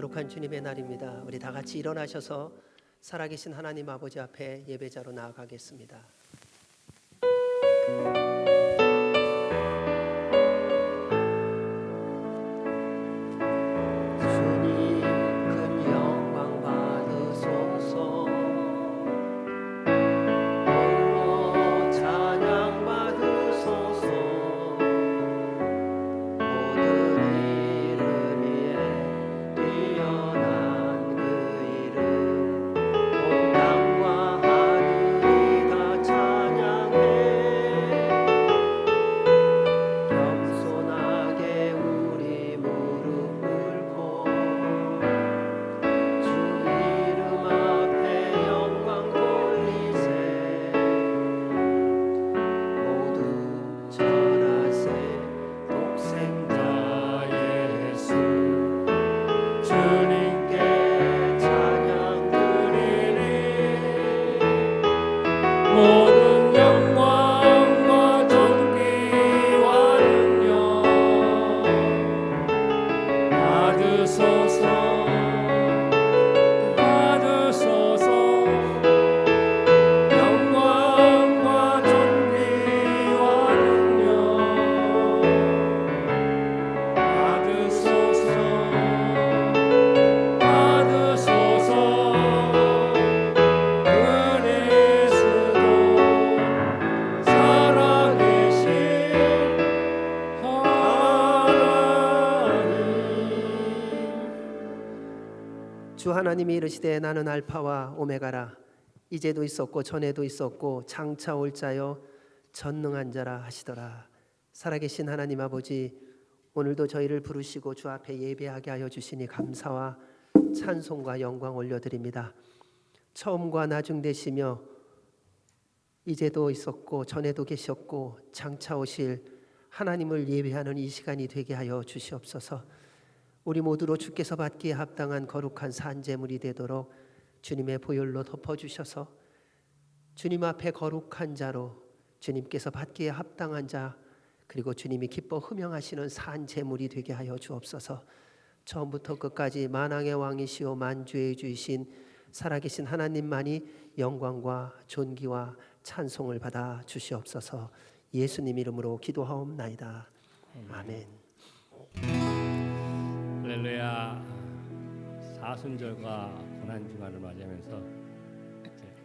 거룩한 주님의 날입니다. 우리 다 같이 일어나셔서 살아계신 하나님 아버지 앞에 예배자로 나아가겠습니다. 주님 큰 영광 받으소서. 홀로 찬양 받으소서. 모든 이름 위에 뛰어난 그 이름, 온 땅과 하늘이 다 찬양해. 겸손하게 우리 무릎 꿇고 주 이름 앞에 영광 돌리세. 모두 절하세. 독생자 예수 주님께 찬양 드리리. 모든 영광과 존귀와 능력 받으소서. 영광과 존귀와 능력 받으소서. 은혜 쓰고 살아계신 하나님. 주 하나님이 이르시되 나는 알파와 오메가라. 이제도 있었고 전에도 있었고 장차 올 자요 전능한 자라 하시더라. 살아계신 하나님 아버지, 오늘도 저희를 부르시고 주 앞에 예배하게 하여 주시니 감사와 찬송과 영광 올려드립니다. 처음과 나중 되시며 이제도 있었고 전에도 계셨고 장차 오실 하나님을 예배하는 이 시간이 되게 하여 주시옵소서. 우리 모두로 주께서 받기에 합당한 거룩한 산제물이 되도록 주님의 보혈로 덮어주셔서 주님 앞에 거룩한 자로, 주님께서 받기에 합당한 자, 그리고 주님이 기뻐 흠영하시는 산제물이 되게 하여 주옵소서. 처음부터 끝까지 만왕의 왕이시오 만주의 주이신 살아계신 하나님만이 영광과 존귀와 찬송을 받아 주시옵소서. 예수님 이름으로 기도하옵나이다. 아멘. 할렐루야. 사순절과 고난주간을 맞이하면서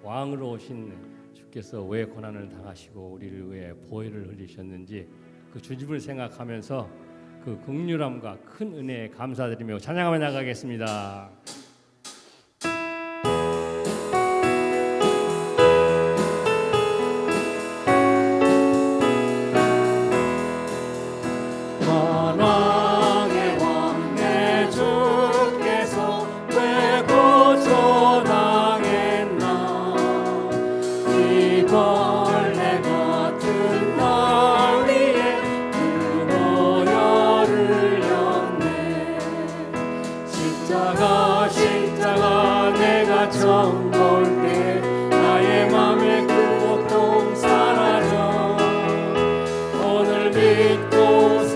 왕으로 오신 주께서 왜 고난을 당하시고 우리를 위해 보혈을 흘리셨는지 그 주님을 생각하면서 그 긍휼함과 큰 은혜에 감사드리며 찬양하며 나가겠습니다. 만왕의 왕 내 주께서 왜 고초당했나. 이 벌레 같은 날 위에 그 보혈을 흘렸네. 십자가 내가 처음 볼 때 나의 맘에 그 고통 사라져. 오늘 믿고서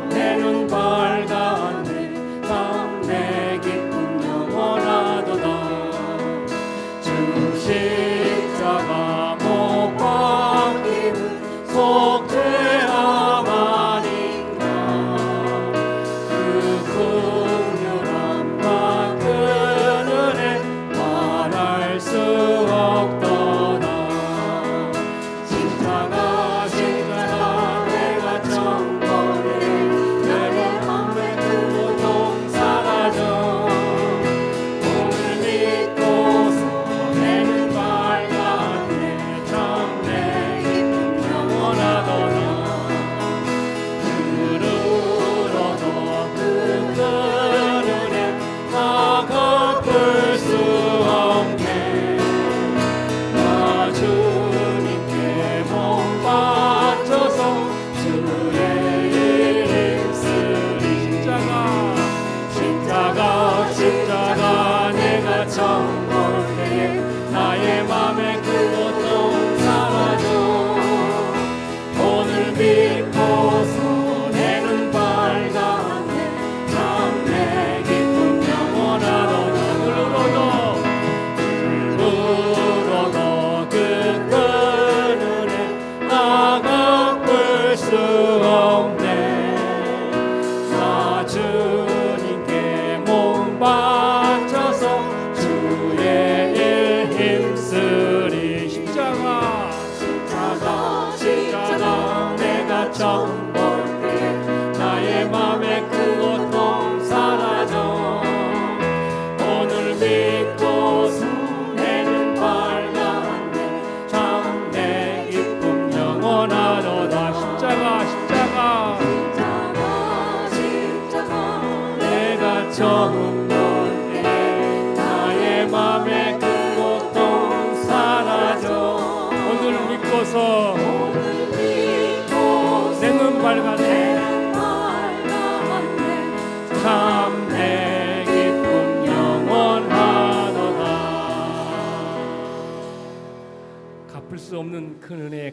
내 눈 밝았네. 참 내 기쁨 영원하도다. 주 십자가 못 박힘은 속죄함 아닌가. 그 긍휼함과 그 은혜 말할 수 없도다. 십자가 내가 처음 보네. 내 맘에 그 고통 사라져. 오늘 믿고서 내 눈 밝았네. 참 내 기쁨 영원하도다. 그르러도 그 은혜 다 갚을 수 없네. 나 주님께 몸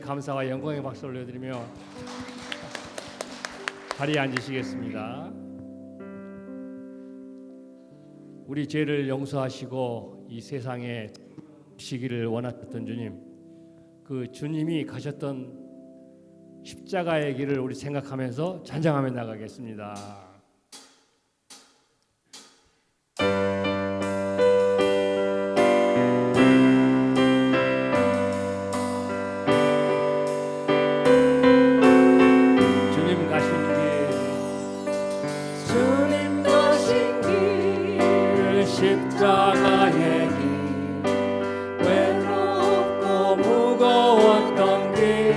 감사와 영광의 박수 올려드리며 자리에 앉으시겠습니다. 우리 죄를 용서하시고 이 세상에 주시기를 원하셨던 주님, 그 주님이 가셨던 십자가의 길을 우리 생각하면서 찬양하며 나가겠습니다. 십자가의 길, 외롭고 무거웠던 길,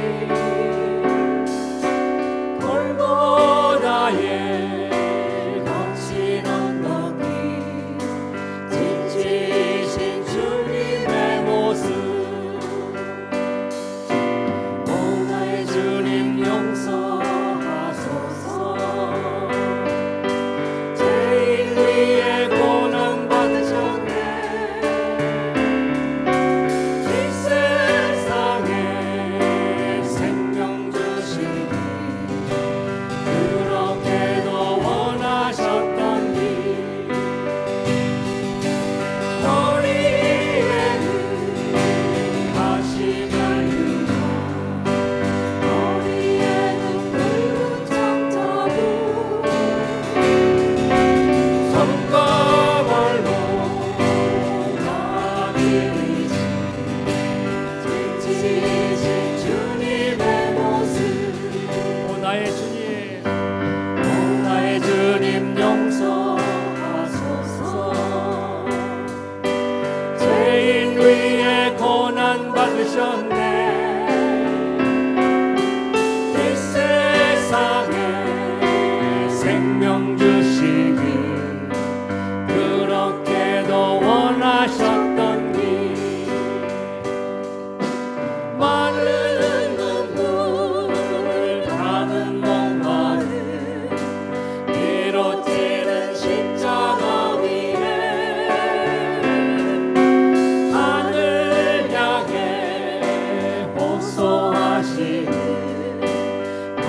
골고다의 거친 언덕길, 지치신 주님의 모습, 오 나의 주님 용서하소서. 죄인 위에 고난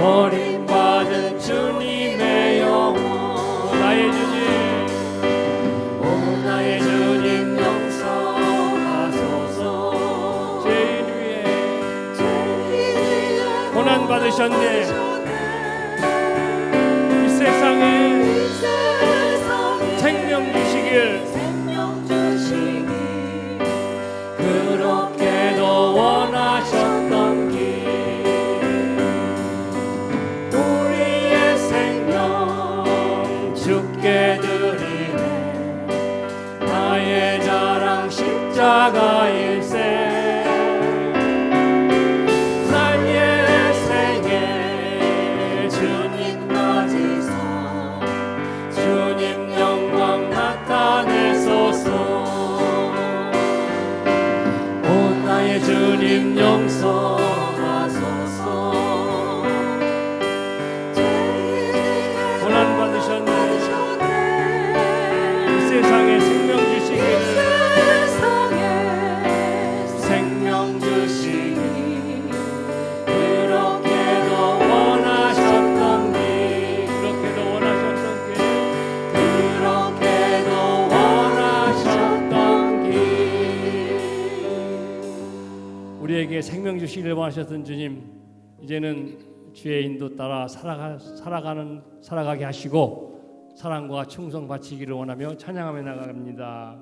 버림받은 주님의 영혼, 나의 주님, 오 나의 주님 용서하소서. 죄인 위에 고난 받으셨네. 이 세상에 생명 주시길 그렇게도 원하셨던 길, 주께 드리네. 나의 자랑 십자가일세. 나의 생에 주님 맞이서 주님 영광 나타내소서. 오 나의 주님 용서하소서. 고난 받으셨네. 세상에 생명 주시길, 생명 주시길 그렇게도 원하셨던 길, 그렇게도 원하셨던 길, 그렇게도 원하셨던 길. 우리에게 생명 주시기를 원하셨던 주님, 이제는 주의 인도 따라 살아가게 하시고 사랑과 충성 바치기를 원하며 찬양하며 나갑니다.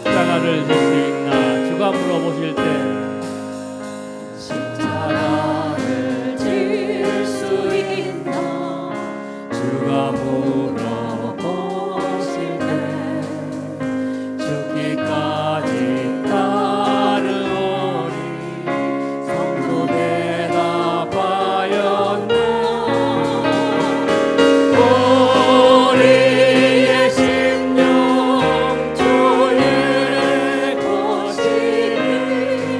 십자가를 질 수 있나 주가 물어보실 때, 십자가를 질 수 있나 주가 물어보실 때, 죽기까지 따르오리 성도 대답하였네. 우리의 심령 주의 것이니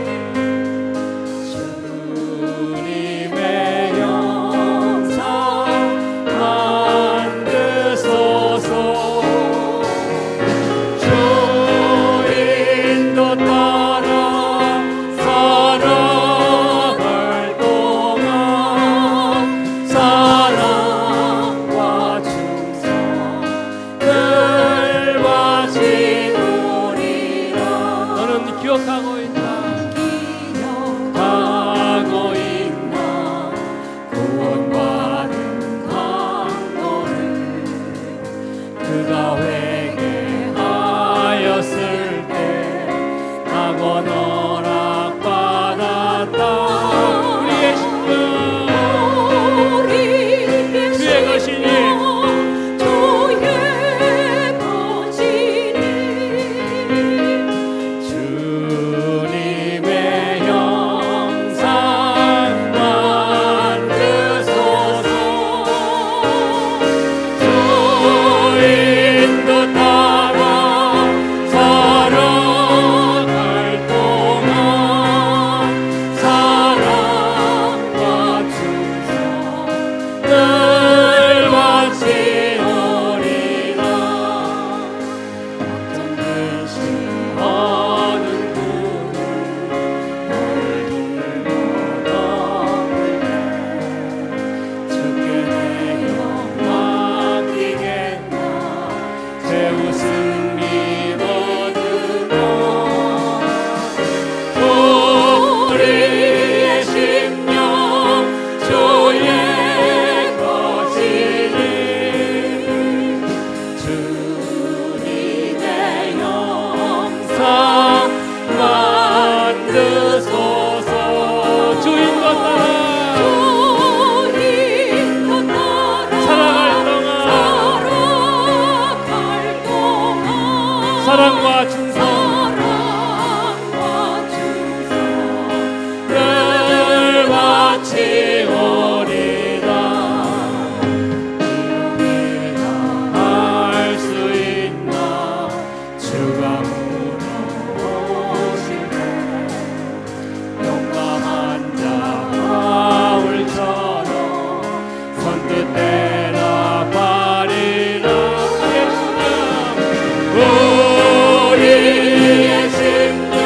우리의 심령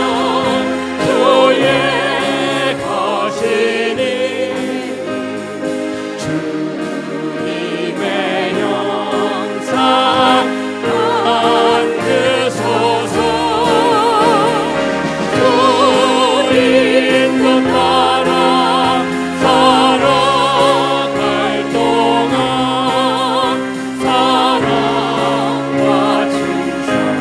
주의 것이니 주님의 형상 만드소서. 주 인도 따라 살아갈 동안 사랑과 칭찬을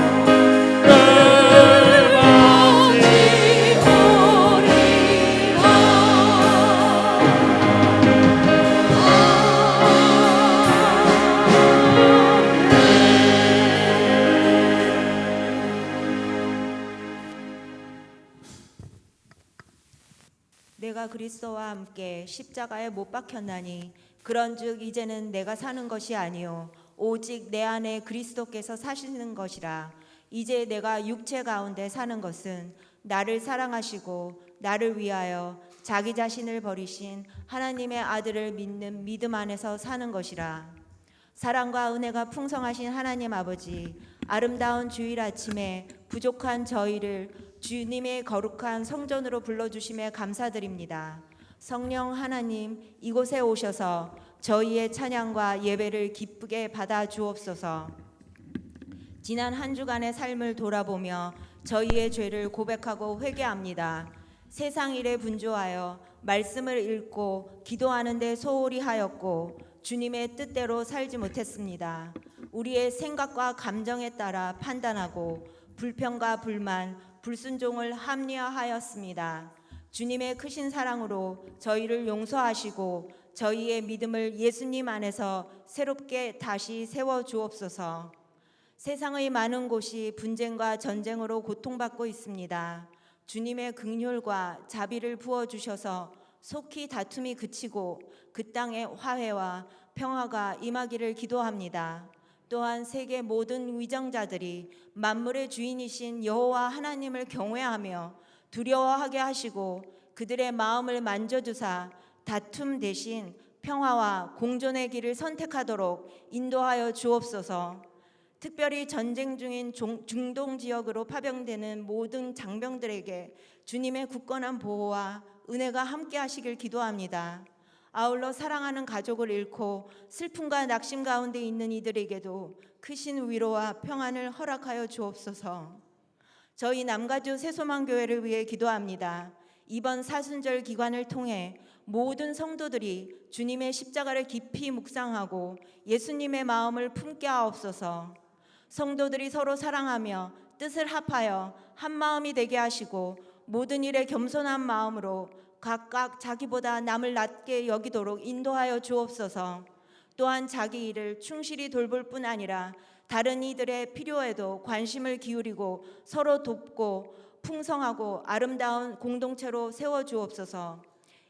내가 그리스도와 함께 십자가에 못 박혔나니 그런즉 이제는 내가 사는 것이 아니요 오직 내 안에 그리스도께서 사시는 것이라. 이제 내가 육체 가운데 사는 것은 나를 사랑하시고 나를 위하여 자기 자신을 버리신 하나님의 아들을 믿는 믿음 안에서 사는 것이라. 사랑과 은혜가 풍성하신 하나님 아버지, 아름다운 주일 아침에 부족한 저희를 주님의 거룩한 성전으로 불러주심에 감사드립니다. 성령 하나님, 이곳에 오셔서 저희의 찬양과 예배를 기쁘게 받아 주옵소서. 지난 한 주간의 삶을 돌아보며 저희의 죄를 고백하고 회개합니다. 세상 일에 분주하여 말씀을 읽고 기도하는 데 소홀히 하였고 주님의 뜻대로 살지 못했습니다. 우리의 생각과 감정에 따라 판단하고 불평과 불만, 불순종을 합리화하였습니다. 주님의 크신 사랑으로 저희를 용서하시고 저희의 믿음을 예수님 안에서 새롭게 다시 세워 주옵소서. 세상의 많은 곳이 분쟁과 전쟁으로 고통받고 있습니다. 주님의 긍휼과 자비를 부어 주셔서 속히 다툼이 그치고 그 땅에 화해와 평화가 임하기를 기도합니다. 또한 세계 모든 위정자들이 만물의 주인이신 여호와 하나님을 경외하며 두려워하게 하시고 그들의 마음을 만져주사 다툼 대신 평화와 공존의 길을 선택하도록 인도하여 주옵소서. 특별히 전쟁 중인 중동 지역으로 파병되는 모든 장병들에게 주님의 굳건한 보호와 은혜가 함께 하시길 기도합니다. 아울러 사랑하는 가족을 잃고 슬픔과 낙심 가운데 있는 이들에게도 크신 위로와 평안을 허락하여 주옵소서. 저희 남가주 새소망교회를 위해 기도합니다. 이번 사순절 기간을 통해 모든 성도들이 주님의 십자가를 깊이 묵상하고 예수님의 마음을 품게 하옵소서. 성도들이 서로 사랑하며 뜻을 합하여 한 마음이 되게 하시고 모든 일에 겸손한 마음으로 각각 자기보다 남을 낮게 여기도록 인도하여 주옵소서. 또한 자기 일을 충실히 돌볼 뿐 아니라 다른 이들의 필요에도 관심을 기울이고 서로 돕고 풍성하고 아름다운 공동체로 세워 주옵소서.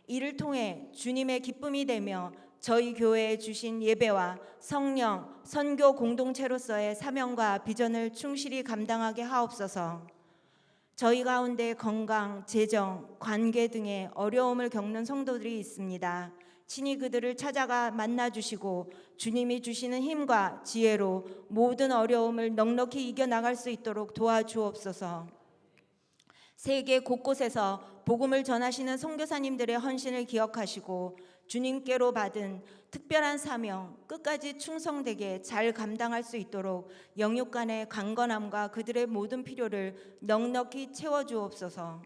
이를 통해 주님의 기쁨이 되며 저희 교회에 주신 예배와 성령, 선교 공동체로서의 사명과 비전을 충실히 감당하게 하옵소서. 저희 가운데 건강, 재정, 관계 등의 어려움을 겪는 성도들이 있습니다. 친히 그들을 찾아가 만나주시고 주님이 주시는 힘과 지혜로 모든 어려움을 넉넉히 이겨나갈 수 있도록 도와주옵소서. 세계 곳곳에서 복음을 전하시는 선교사님들의 헌신을 기억하시고 주님께로 받은 특별한 사명 끝까지 충성되게 잘 감당할 수 있도록 영육 간의 강건함과 그들의 모든 필요를 넉넉히 채워주옵소서.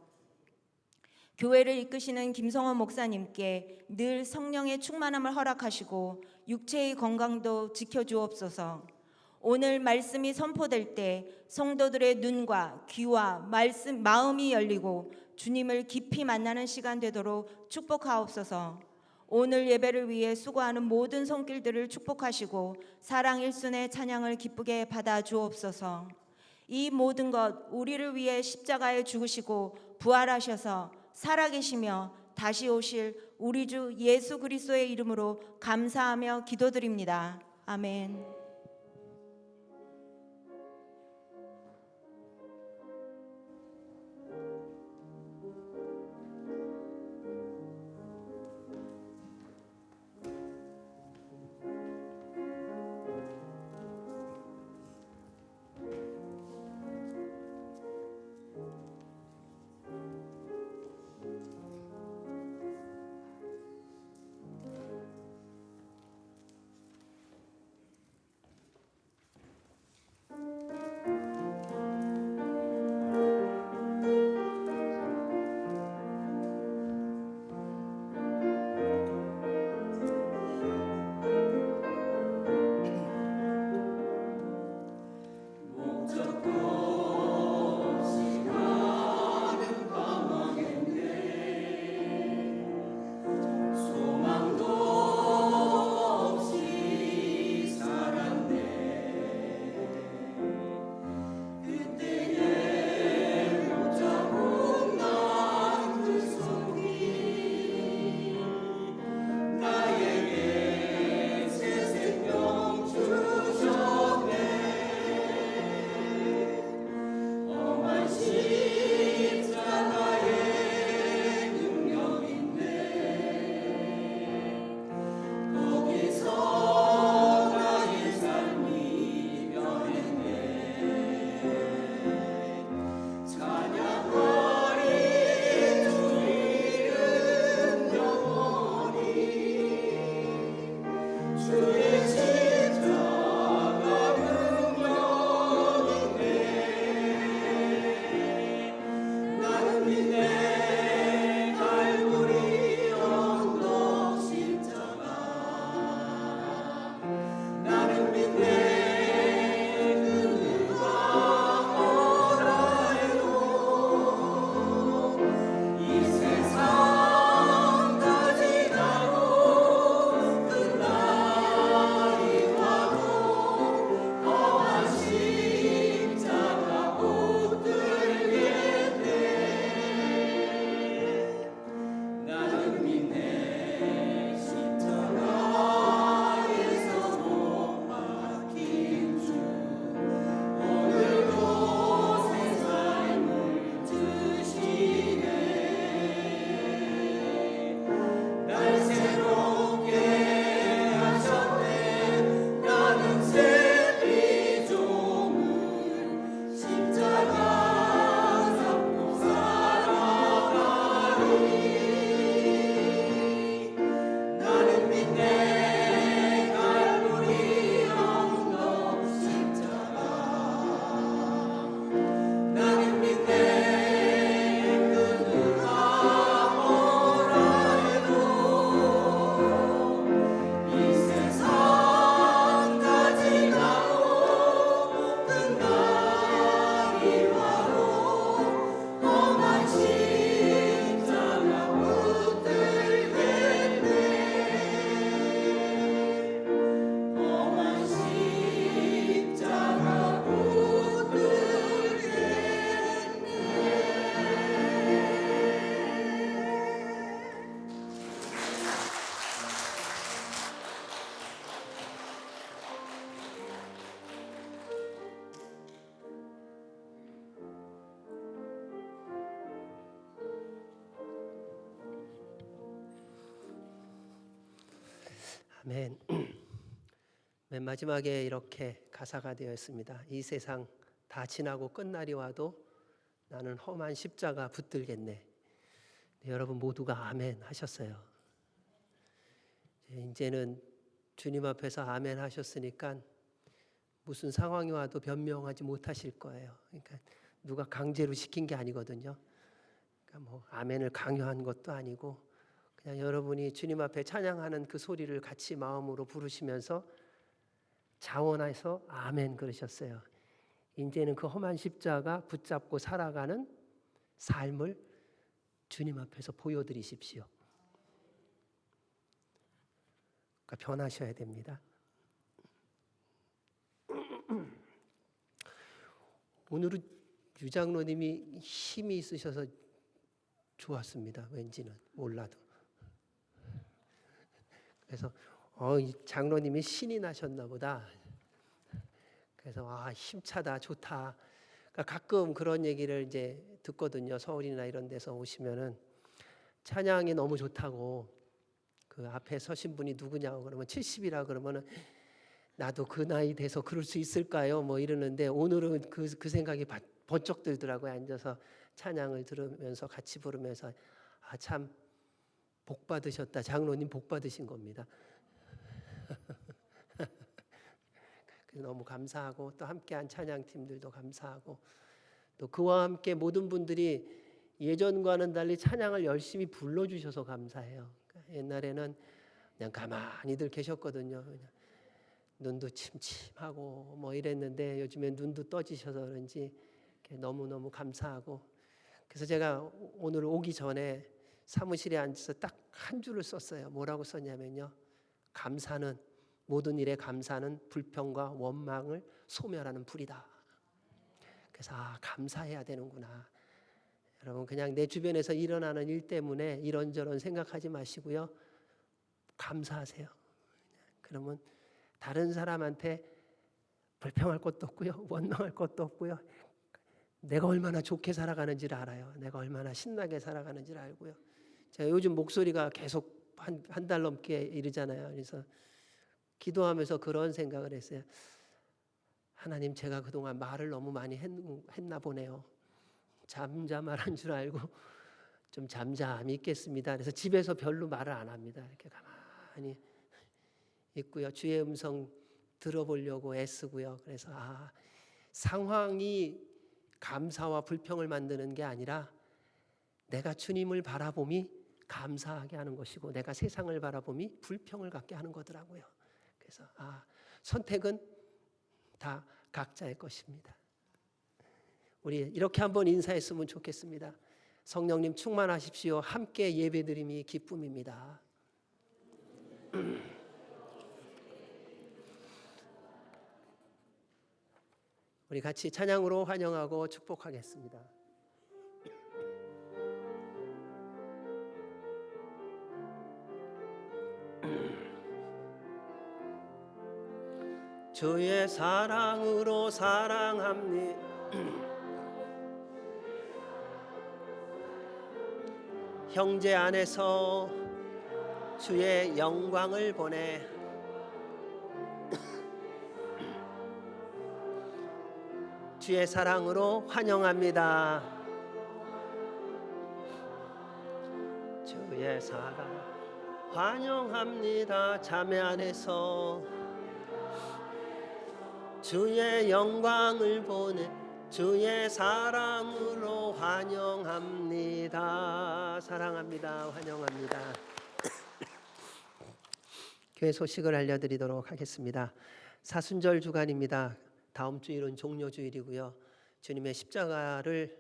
교회를 이끄시는 김성원 목사님께 늘 성령의 충만함을 허락하시고 육체의 건강도 지켜주옵소서. 오늘 말씀이 선포될 때 성도들의 눈과 귀와 마음이 열리고 주님을 깊이 만나는 시간 되도록 축복하옵소서. 오늘 예배를 위해 수고하는 모든 손길들을 축복하시고 사랑 일순의 찬양을 기쁘게 받아 주옵소서. 이 모든 것 우리를 위해 십자가에 죽으시고 부활하셔서 살아계시며 다시 오실 우리 주 예수 그리스도의 이름으로 감사하며 기도드립니다. 아멘. 아멘. 맨 마지막에 이렇게 가사가 되어 있습니다. 이 세상 다 지나고 끝날이 와도 나는 험한 십자가 붙들겠네. 네, 여러분 모두가 아멘 하셨어요. 이제는 주님 앞에서 아멘 하셨으니까 무슨 상황이 와도 변명하지 못하실 거예요. 그러니까 누가 강제로 시킨 게 아니거든요. 그러니까 뭐 아멘을 강요한 것도 아니고 그냥 여러분이 주님 앞에 찬양하는 그 소리를 같이 마음으로 부르시면서 자원해서 아멘 그러셨어요. 이제는 그 험한 십자가 붙잡고 살아가는 삶을 주님 앞에서 보여드리십시오. 그러니까 변하셔야 됩니다. 오늘은 유장로님이 힘이 있으셔서 좋았습니다. 왠지는 몰라도. 그래서 이 장로님이 신이 나셨나 보다. 그래서 힘차다, 좋다. 그러니까 가끔 그런 얘기를 이제 듣거든요. 서울이나 이런 데서 오시면은 찬양이 너무 좋다고 그 앞에 서신 분이 누구냐고 그러면 70이라 그러면은 나도 그 나이 돼서 그럴 수 있을까요? 뭐 이러는데 오늘은 그 생각이 번쩍 들더라고요. 앉아서 찬양을 들으면서 같이 부르면서 참 복 받으셨다. 장로님 복 받으신 겁니다. 너무 감사하고 또 함께한 찬양팀들도 감사하고 또 그와 함께 모든 분들이 예전과는 달리 찬양을 열심히 불러주셔서 감사해요. 그러니까 옛날에는 그냥 가만히들 계셨거든요. 그냥 눈도 침침하고 뭐 이랬는데 요즘엔 눈도 떠지셔서 그런지 너무너무 감사하고 그래서 제가 오늘 오기 전에 사무실에 앉아서 딱 한 줄을 썼어요. 뭐라고 썼냐면요. 감사는 모든 일에 감사는 불평과 원망을 소멸하는 불이다. 그래서 감사해야 되는구나. 여러분 그냥 내 주변에서 일어나는 일 때문에 이런저런 생각하지 마시고요. 감사하세요. 그러면 다른 사람한테 불평할 것도 없고요. 원망할 것도 없고요. 내가 얼마나 좋게 살아가는지를 알아요. 내가 얼마나 신나게 살아가는지를 알고요. 제가 요즘 목소리가 계속 한 달 넘게 이르잖아요. 그래서 기도하면서 그런 생각을 했어요. 하나님 제가 그동안 말을 너무 많이 했나 보네요. 잠잠한 줄 알고 좀 잠잠히 있겠습니다. 그래서 집에서 별로 말을 안 합니다. 이렇게 가만히 있고요. 주의 음성 들어보려고 애쓰고요. 그래서 상황이 감사와 불평을 만드는 게 아니라 내가 주님을 바라봄이 감사하게 하는 것이고 내가 세상을 바라봄이 불평을 갖게 하는 거더라고요. 그래서 선택은 다 각자의 것입니다. 우리 이렇게 한번 인사했으면 좋겠습니다. 성령님 충만하십시오. 함께 예배드림이 기쁨입니다. 우리 같이 찬양으로 환영하고 축복하겠습니다. 주의 사랑으로 사랑합니다. 형제 안에서 주의 영광을 보내 주의 사랑으로 환영합니다. 주의 사랑 환영합니다. 자매 안에서 주의 영광을 보내 주의 사랑으로 환영합니다. 사랑합니다. 환영합니다. 교회 소식을 알려드리도록 하겠습니다. 사순절 주간입니다. 다음 주일은 종료주일이고요. 주님의 십자가를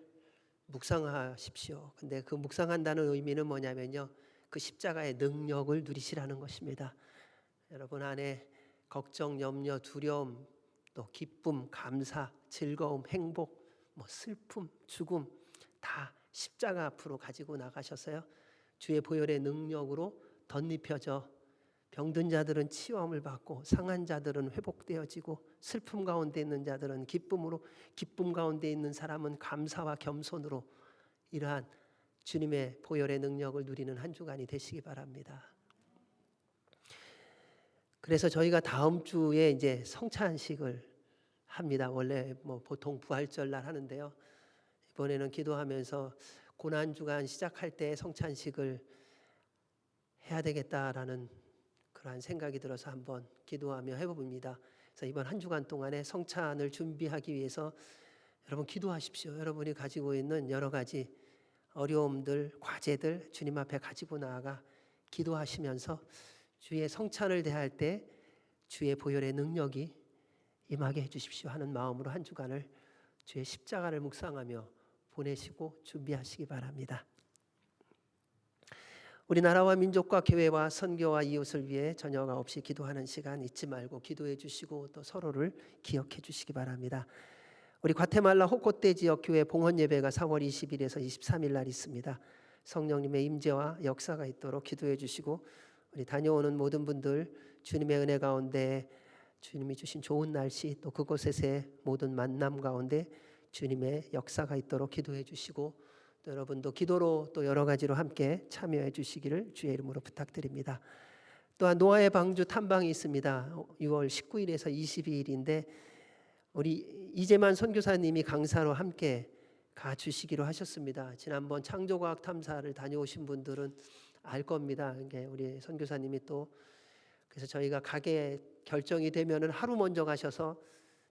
묵상하십시오. 근데 그 묵상한다는 의미는 뭐냐면요. 그 십자가의 능력을 누리시라는 것입니다. 여러분 안에 걱정, 염려, 두려움, 또 기쁨, 감사, 즐거움, 행복, 슬픔, 죽음 다 십자가 앞으로 가지고 나가셔서요. 주의 보혈의 능력으로 덧입혀져 병든 자들은 치유함을 받고 상한 자들은 회복되어지고 슬픔 가운데 있는 자들은 기쁨으로 기쁨 가운데 있는 사람은 감사와 겸손으로 이러한 주님의 보혈의 능력을 누리는 한 주간이 되시기 바랍니다. 그래서 저희가 다음 주에 이제 성찬식을 합니다. 원래 뭐 보통 부활절 날 하는데요. 이번에는 기도하면서 고난 주간 시작할 때 성찬식을 해야 되겠다라는 그러한 생각이 들어서 한번 기도하며 해봅니다. 그래서 이번 한 주간 동안에 성찬을 준비하기 위해서 여러분 기도하십시오. 여러분이 가지고 있는 여러 가지 어려움들, 과제들 주님 앞에 가지고 나아가 기도하시면서 주의 성찬을 대할 때 주의 보혈의 능력이 임하게 해주십시오 하는 마음으로 한 주간을 주의 십자가를 묵상하며 보내시고 준비하시기 바랍니다. 우리나라와 민족과 교회와 선교와 이웃을 위해 저녁 없이 기도하는 시간 잊지 말고 기도해 주시고 또 서로를 기억해 주시기 바랍니다. 우리 과테말라 호코떼 지역 교회 봉헌 예배가 4월 20일에서 23일 날 있습니다. 성령님의 임재와 역사가 있도록 기도해 주시고 우리 다녀오는 모든 분들 주님의 은혜 가운데 주님이 주신 좋은 날씨 또 그곳에서의 모든 만남 가운데 주님의 역사가 있도록 기도해 주시고 또 여러분도 기도로 또 여러 가지로 함께 참여해 주시기를 주의 이름으로 부탁드립니다. 또한 노아의 방주 탐방이 있습니다. 6월 19일에서 22일인데 우리 이재만 선교사님이 강사로 함께 가주시기로 하셨습니다. 지난번 창조과학 탐사를 다녀오신 분들은 알 겁니다. 우리 선교사님이 또 그래서 저희가 가게 결정이 되면은 하루 먼저 가셔서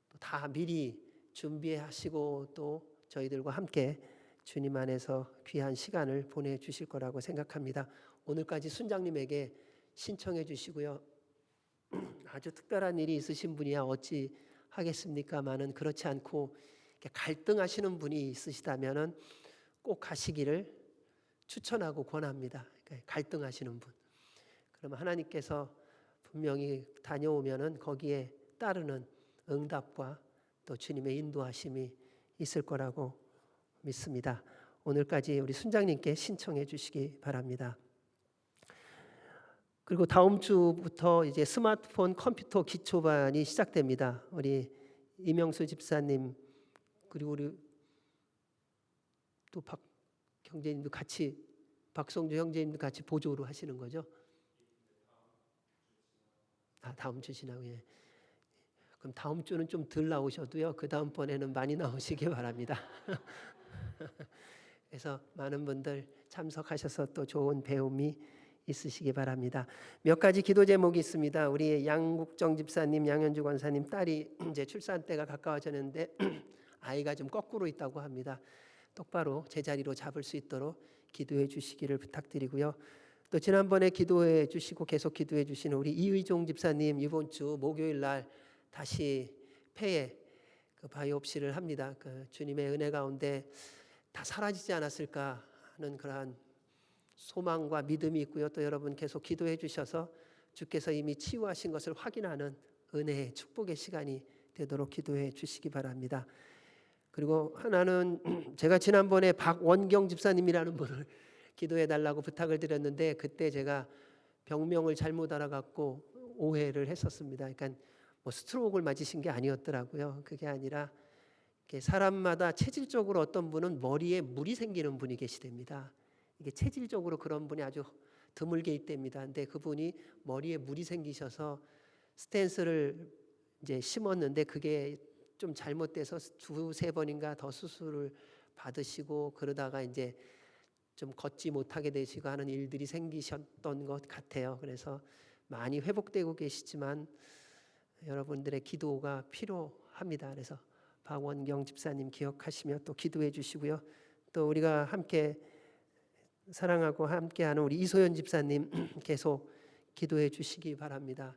또 다 미리 준비하시고 또 저희들과 함께 주님 안에서 귀한 시간을 보내주실 거라고 생각합니다. 오늘까지 순장님에게 신청해 주시고요. 아주 특별한 일이 있으신 분이야 어찌 하겠습니까마는 그렇지 않고 갈등하시는 분이 있으시다면은 꼭 가시기를 추천하고 권합니다. 그러니까 갈등하시는 분. 그러면 하나님께서 분명히 다녀오면은 거기에 따르는 응답과 또 주님의 인도하심이 있을 거라고 믿습니다. 오늘까지 우리 순장님께 신청해 주시기 바랍니다. 그리고 다음 주부터 이제 스마트폰 컴퓨터 기초반이 시작됩니다. 우리 이명수 집사님 그리고 우리 또 박 형제님도 같이 박성주 형제님도 같이 보조로 하시는 거죠? 다음 주 지나고 예. 그럼 다음 주는 좀 덜 나오셔도요. 그 다음번에는 많이 나오시기 바랍니다. 그래서 많은 분들 참석하셔서 또 좋은 배움이 있으시기 바랍니다. 몇 가지 기도 제목이 있습니다. 우리 양국정 집사님, 양현주 권사님 딸이 이제 출산 때가 가까워졌는데 아이가 좀 거꾸로 있다고 합니다. 똑바로 제자리로 잡을 수 있도록 기도해 주시기를 부탁드리고요. 또 지난번에 기도해 주시고 계속 기도해 주시는 우리 이의종 집사님 이번 주 목요일 날 다시 폐에 그 바이옵시를 합니다. 그 주님의 은혜 가운데 다 사라지지 않았을까 하는 그러한 소망과 믿음이 있고요. 또 여러분 계속 기도해 주셔서 주께서 이미 치유하신 것을 확인하는 은혜의 축복의 시간이 되도록 기도해 주시기 바랍니다. 그리고 하나는 제가 지난번에 박원경 집사님이라는 분을 기도해 달라고 부탁을 드렸는데 그때 제가 병명을 잘못 알아갖고 오해를 했었습니다. 그러니까 뭐 스트로크를 맞으신 게 아니었더라고요. 그게 아니라 사람마다 체질적으로 어떤 분은 머리에 물이 생기는 분이 계시답니다. 이게 체질적으로 그런 분이 아주 드물게 있답니다. 근데 그분이 머리에 물이 생기셔서 스탠스를 이제 심었는데 그게 좀 잘못돼서 두세 번인가 더 수술을 받으시고 그러다가 이제 좀 걷지 못하게 되시고 하는 일들이 생기셨던 것 같아요. 그래서 많이 회복되고 계시지만 여러분들의 기도가 필요합니다. 그래서 박원경 집사님 기억하시며 또 기도해 주시고요. 또 우리가 함께 사랑하고 함께하는 우리 이소연 집사님 계속 기도해 주시기 바랍니다.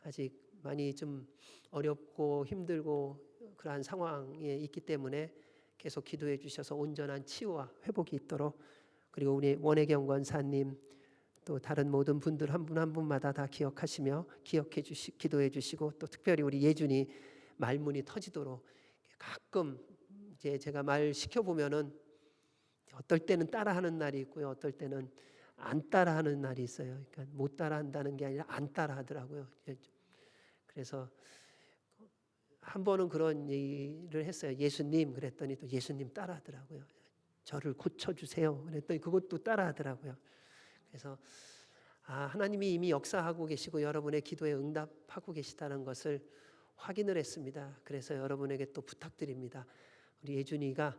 아직 많이 좀 어렵고 힘들고 그러한 상황에 있기 때문에 계속 기도해 주셔서 온전한 치유와 회복이 있도록 그리고 우리 원혜경 권사님 또 다른 모든 분들 한 분 한 분마다 다 기억하시며 기도해 주시고 또 특별히 우리 예준이 말문이 터지도록 가끔 이제 제가 말 시켜 보면은 어떨 때는 따라하는 날이 있고요, 어떨 때는 안 따라하는 날이 있어요. 그러니까 못 따라한다는 게 아니라 안 따라하더라고요. 그래서 한 번은 그런 얘기를 했어요. 예수님 그랬더니 또 예수님 따라하더라고요. 저를 고쳐주세요. 그랬더니 그것도 따라하더라고요. 그래서 하나님이 이미 역사하고 계시고 여러분의 기도에 응답하고 계시다는 것을 확인을 했습니다. 그래서 여러분에게 또 부탁드립니다. 우리 예준이가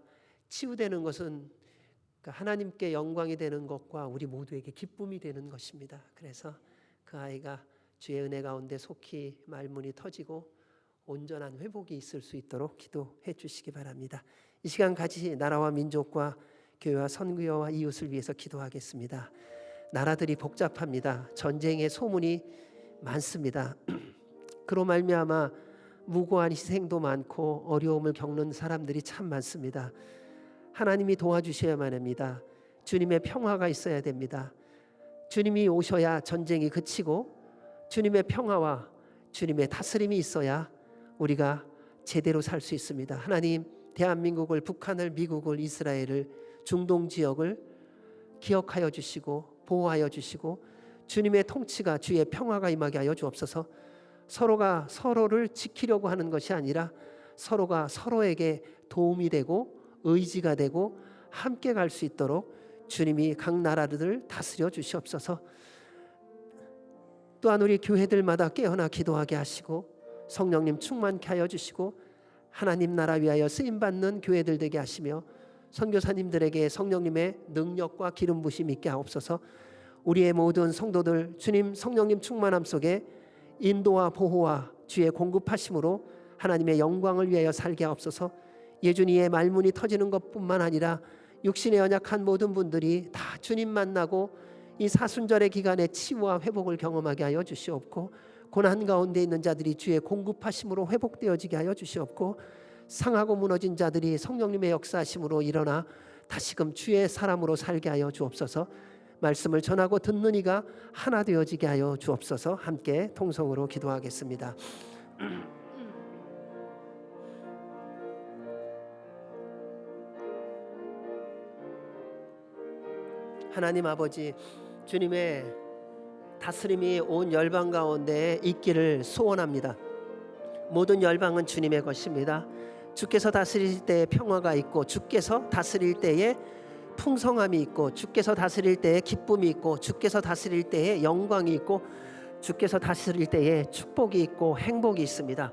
치유되는 것은 하나님께 영광이 되는 것과 우리 모두에게 기쁨이 되는 것입니다. 그래서 그 아이가 주의 은혜 가운데 속히 말문이 터지고 온전한 회복이 있을 수 있도록 기도해 주시기 바랍니다. 이 시간 같이 나라와 민족과 교회와 선교와 이웃을 위해서 기도하겠습니다. 나라들이 복잡합니다. 전쟁의 소문이 많습니다. 그로 말미암아 무고한 희생도 많고 어려움을 겪는 사람들이 참 많습니다. 하나님이 도와주셔야만 합니다. 주님의 평화가 있어야 됩니다. 주님이 오셔야 전쟁이 그치고 주님의 평화와 주님의 다스림이 있어야 우리가 제대로 살 수 있습니다. 하나님, 대한민국을, 북한을, 미국을, 이스라엘을, 중동 지역을 기억하여 주시고 보호하여 주시고 주님의 통치가, 주의 평화가 임하게 하여 주옵소서. 서로가 서로를 지키려고 하는 것이 아니라 서로가 서로에게 도움이 되고 의지가 되고 함께 갈 수 있도록 주님이 각 나라들을 다스려 주시옵소서. 또한 우리 교회들마다 깨어나 기도하게 하시고 성령님 충만케 하여 주시고 하나님 나라 위하여 쓰임받는 교회들 되게 하시며 선교사님들에게 성령님의 능력과 기름 부심이 있게 하옵소서. 우리의 모든 성도들 주님 성령님 충만함 속에 인도와 보호와 주의 공급하심으로 하나님의 영광을 위하여 살게 하옵소서. 예준이의 말문이 터지는 것뿐만 아니라 육신에 연약한 모든 분들이 다 주님 만나고 이 사순절의 기간에 치유와 회복을 경험하게 하여 주시옵고 고난 가운데 있는 자들이 주의 공급하심으로 회복되어지게 하여 주시옵고 상하고 무너진 자들이 성령님의 역사하심으로 일어나 다시금 주의 사람으로 살게 하여 주옵소서. 말씀을 전하고 듣는 이가 하나 되어지게 하여 주옵소서. 함께 통성으로 기도하겠습니다. 하나님 아버지, 주님의 다스림이 온 열방 가운데 있기를 소원합니다. 모든 열방은 주님의 것입니다. 주께서 다스릴 때에 평화가 있고 주께서 다스릴 때에 풍성함이 있고 주께서 다스릴 때에 기쁨이 있고 주께서 다스릴 때에 영광이 있고 주께서 다스릴 때에 축복이 있고 행복이 있습니다.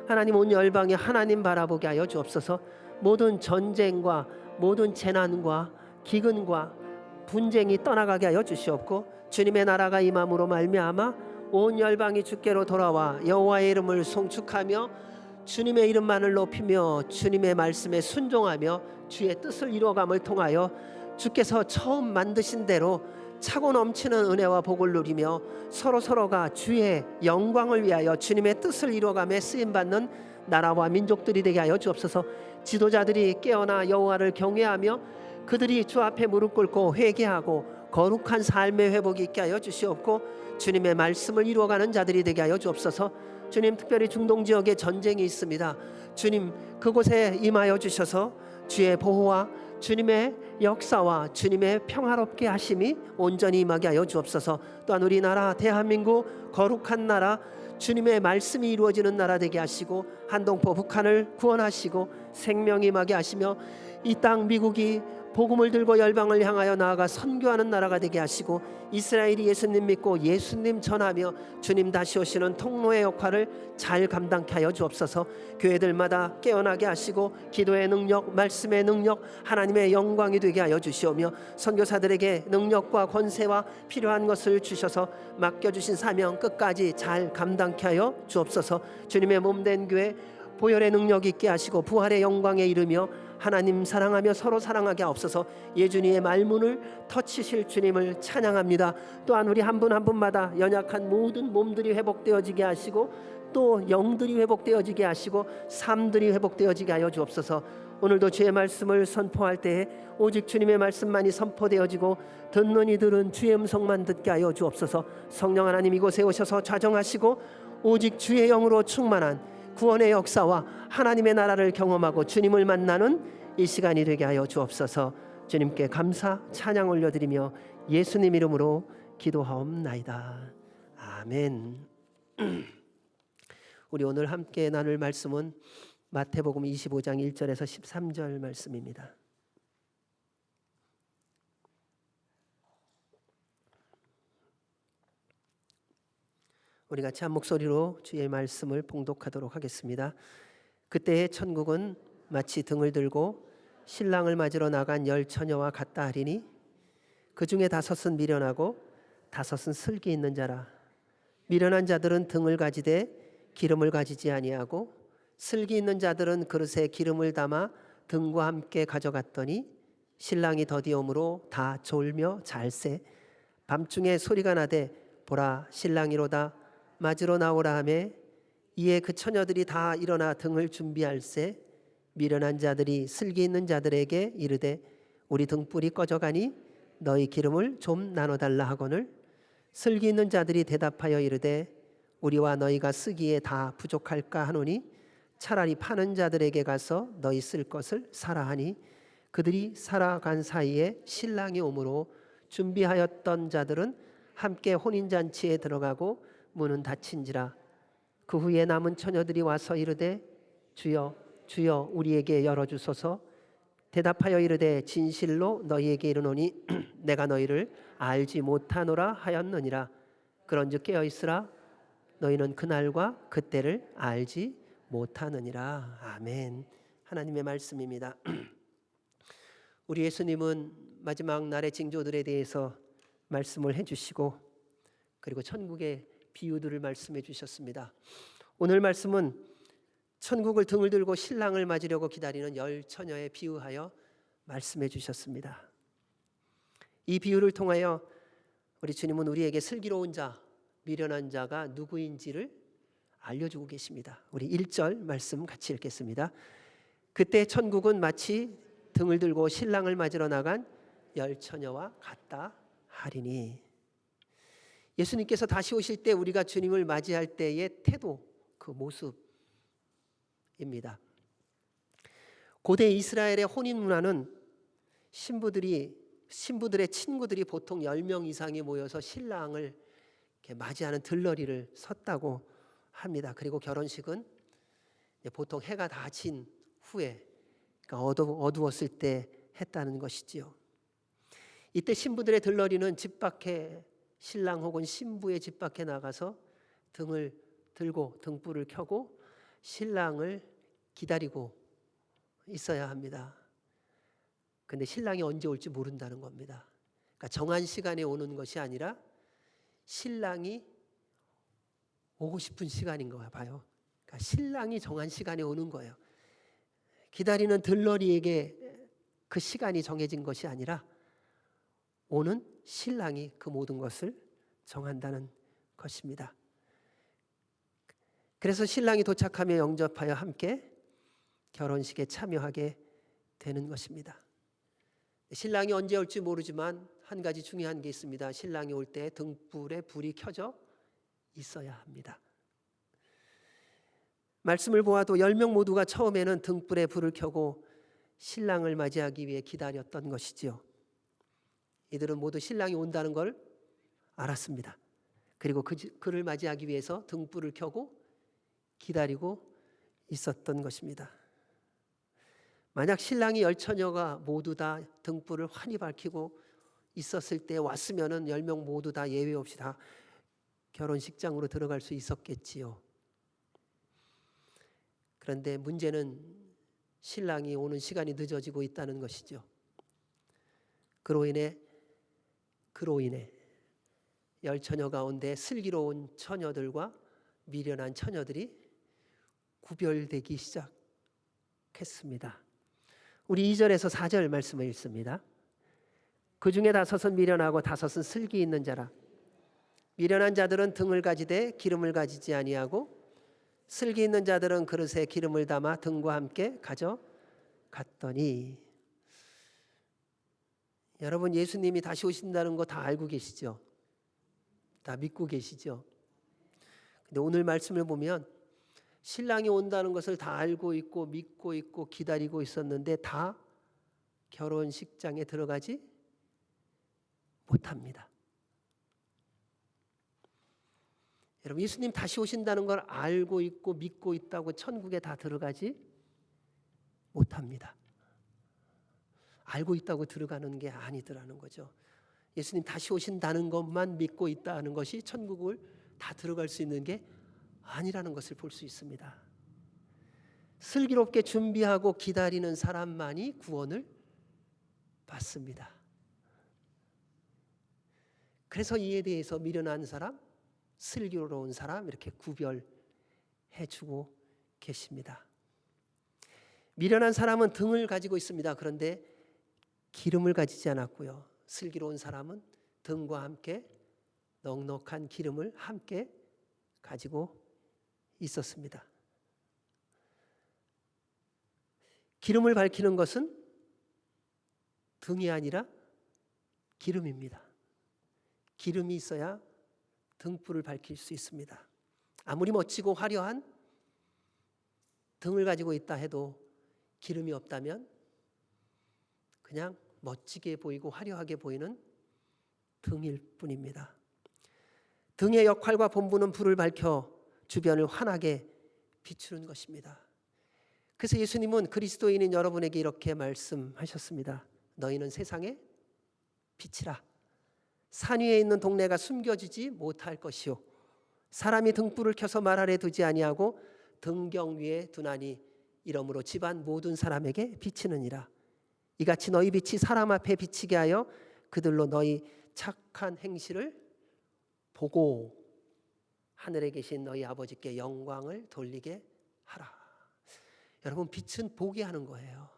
하나님, 온 열방이 하나님 바라보게 하여 주옵소서. 모든 전쟁과 모든 재난과 기근과 분쟁이 떠나가게 하여 주시옵고 주님의 나라가 임함으로 말미암아 온 열방이 주께로 돌아와 여호와의 이름을 송축하며 주님의 이름만을 높이며 주님의 말씀에 순종하며 주의 뜻을 이루어감을 통하여 주께서 처음 만드신 대로 차고 넘치는 은혜와 복을 누리며 서로가 주의 영광을 위하여 주님의 뜻을 이루어감에 쓰임받는 나라와 민족들이 되게 하여 주옵소서. 지도자들이 깨어나 여호와를 경외하며 그들이 주 앞에 무릎 꿇고 회개하고 거룩한 삶의 회복이 있게 하여 주시옵고 주님의 말씀을 이루어가는 자들이 되게 하여 주옵소서. 주님, 특별히 중동 지역에 전쟁이 있습니다. 주님, 그곳에 임하여 주셔서 주의 보호와 주님의 역사와 주님의 평화롭게 하심이 온전히 임하게 하여 주옵소서. 또한 우리나라 대한민국 거룩한 나라, 주님의 말씀이 이루어지는 나라 되게 하시고 한동포 북한을 구원하시고 생명이 임하게 하시며 이 땅 미국이 복음을 들고 열방을 향하여 나아가 선교하는 나라가 되게 하시고 이스라엘이 예수님 믿고 예수님 전하며 주님 다시 오시는 통로의 역할을 잘 감당케 하여 주옵소서. 교회들마다 깨어나게 하시고 기도의 능력, 말씀의 능력, 하나님의 영광이 되게 하여 주시오며 선교사들에게 능력과 권세와 필요한 것을 주셔서 맡겨주신 사명 끝까지 잘 감당케 하여 주옵소서. 주님의 몸된 교회 보혈의 능력이 있게 하시고 부활의 영광에 이르며 하나님 사랑하며 서로 사랑하게 하옵소서. 예준이의 말문을 터치실 주님을 찬양합니다. 또한 우리 한 분 한 분마다 연약한 모든 몸들이 회복되어지게 하시고 또 영들이 회복되어지게 하시고 삶들이 회복되어지게 하여 주옵소서. 오늘도 주의 말씀을 선포할 때에 오직 주님의 말씀만이 선포되어지고 듣는 이들은 주의 음성만 듣게 하여 주옵소서. 성령 하나님, 이곳에 오셔서 좌정하시고 오직 주의 영으로 충만한 구원의 역사와 하나님의 나라를 경험하고 주님을 만나는 이 시간이 되게 하여 주옵소서. 주님께 감사 찬양 올려드리며 예수님 이름으로 기도하옵나이다. 아멘. 우리 오늘 함께 나눌 말씀은 마태복음 25장 1절에서 13절 말씀입니다. 우리 같이 한 목소리로 주의 말씀을 봉독하도록 하겠습니다. 그때의 천국은 마치 등을 들고 신랑을 맞으러 나간 10 처녀와 같다 하리니 그 중에 5은 미련하고 5은 슬기 있는 자라. 미련한 자들은 등을 가지되 기름을 가지지 아니하고 슬기 있는 자들은 그릇에 기름을 담아 등과 함께 가져갔더니 신랑이 더디옴으로 다 졸며 잘세. 밤중에 소리가 나되 보라 신랑이로다 맞으러 나오라 하매 이에 그 처녀들이 다 일어나 등을 준비할세. 미련한 자들이 슬기 있는 자들에게 이르되 우리 등불이 꺼져가니 너희 기름을 좀 나눠달라 하거늘 슬기 있는 자들이 대답하여 이르되 우리와 너희가 쓰기에 다 부족할까 하노니 차라리 파는 자들에게 가서 너희 쓸 것을 사라 하니 그들이 살아간 사이에 신랑이 오므로 준비하였던 자들은 함께 혼인잔치에 들어가고 문은 닫힌지라. 그 후에 남은 처녀들이 와서 이르되 주여 주여 우리에게 열어주소서. 대답하여 이르되 진실로 너희에게 이르노니 내가 너희를 알지 못하노라 하였느니라. 그런즉 깨어있으라. 너희는 그날과 그때를 알지 못하느니라. 아멘. 하나님의 말씀입니다. 우리 예수님은 마지막 날의 징조들에 대해서 말씀을 해주시고 그리고 천국의 비유들을 말씀해 주셨습니다. 오늘 말씀은 천국을 등을 들고 신랑을 맞으려고 기다리는 10 처녀에 비유하여 말씀해 주셨습니다. 이 비유를 통하여 우리 주님은 우리에게 슬기로운 자, 미련한 자가 누구인지를 알려주고 계십니다. 우리 1절 말씀 같이 읽겠습니다. 그때 천국은 마치 등을 들고 신랑을 맞으러 나간 10 처녀와 같다 하리니. 예수님께서 다시 오실 때 우리가 주님을 맞이할 때의 태도, 그 모습입니다. 고대 이스라엘의 혼인 문화는 신부들의 친구들이 보통 10명 이상이 모여서 신랑을 이렇게 맞이하는 들러리를 섰다고 합니다. 그리고 결혼식은 보통 해가 다 진 후에, 그러니까 어두웠을 때 했다는 것이지요. 이때 신부들의 들러리는 집 밖에, 신랑 혹은 신부의 집 밖에 나가서 등을 들고 등불을 켜고 신랑을 기다리고 있어야 합니다. 근데 신랑이 언제 올지 모른다는 겁니다. 그러니까 정한 시간에 오는 것이 아니라 신랑이 오고 싶은 시간인 거야 봐요. 그러니까 신랑이 정한 시간에 오는 거예요. 기다리는 들러리에게 그 시간이 정해진 것이 아니라 오는 신랑이 그 모든 것을 정한다는 것입니다. 그래서 신랑이 도착하며 영접하여 함께 결혼식에 참여하게 되는 것입니다. 신랑이 언제 올지 모르지만 한 가지 중요한 게 있습니다. 신랑이 올 때 등불에 불이 켜져 있어야 합니다. 말씀을 보아도 10명 모두가 처음에는 등불에 불을 켜고 신랑을 맞이하기 위해 기다렸던 것이지요. 이들은 모두 신랑이 온다는 걸 알았습니다. 그리고 그를 맞이하기 위해서 등불을 켜고 기다리고 있었던 것입니다. 만약 신랑이 10 처녀가 모두 다 등불을 환히 밝히고 있었을 때 왔으면은 10명 모두 다 예외 없이 다 결혼식장으로 들어갈 수 있었겠지요. 그런데 문제는 신랑이 오는 시간이 늦어지고 있다는 것이죠. 그로 인해 10 처녀 가운데 슬기로운 처녀들과 미련한 처녀들이 구별되기 시작했습니다. 우리 2절에서 4절 말씀을 읽습니다. 그 중에 5은 미련하고 5은 슬기 있는 자라. 미련한 자들은 등을 가지되 기름을 가지지 아니하고 슬기 있는 자들은 그릇에 기름을 담아 등과 함께 가져갔더니. 여러분, 예수님이 다시 오신다는 거 다 알고 계시죠? 다 믿고 계시죠? 근데 오늘 말씀을 보면 신랑이 온다는 것을 다 알고 있고 믿고 있고 기다리고 있었는데 다 결혼식장에 들어가지 못합니다. 여러분, 예수님 다시 오신다는 걸 알고 있고 믿고 있다고 천국에 다 들어가지 못합니다. 알고 있다고 들어가는 게 아니더라는 거죠. 예수님 다시 오신다는 것만 믿고 있다는 것이 천국을 다 들어갈 수 있는 게 아니라는 것을 볼 수 있습니다. 슬기롭게 준비하고 기다리는 사람만이 구원을 받습니다. 그래서 이에 대해서 미련한 사람, 슬기로운 사람 이렇게 구별해 주고 계십니다. 미련한 사람은 등을 가지고 있습니다. 그런데 기름을 가지지 않았고요. 슬기로운 사람은 등과 함께 넉넉한 기름을 함께 가지고 있었습니다. 기름을 밝히는 것은 등이 아니라 기름입니다. 기름이 있어야 등불을 밝힐 수 있습니다. 아무리 멋지고 화려한 등을 가지고 있다 해도 기름이 없다면 그냥 멋지게 보이고 화려하게 보이는 등일 뿐입니다. 등의 역할과 본분은 불을 밝혀 주변을 환하게 비추는 것입니다. 그래서 예수님은 그리스도인인 여러분에게 이렇게 말씀하셨습니다. 너희는 세상의 빛이라. 산 위에 있는 동네가 숨겨지지 못할 것이요 사람이 등불을 켜서 말 아래 두지 아니하고 등경 위에 두나니 이러므로 집안 모든 사람에게 비치느니라. 이같이 너희 빛이 사람 앞에 비치게 하여 그들로 너희 착한 행실을 보고 하늘에 계신 너희 아버지께 영광을 돌리게 하라. 여러분, 빛은 보게 하는 거예요.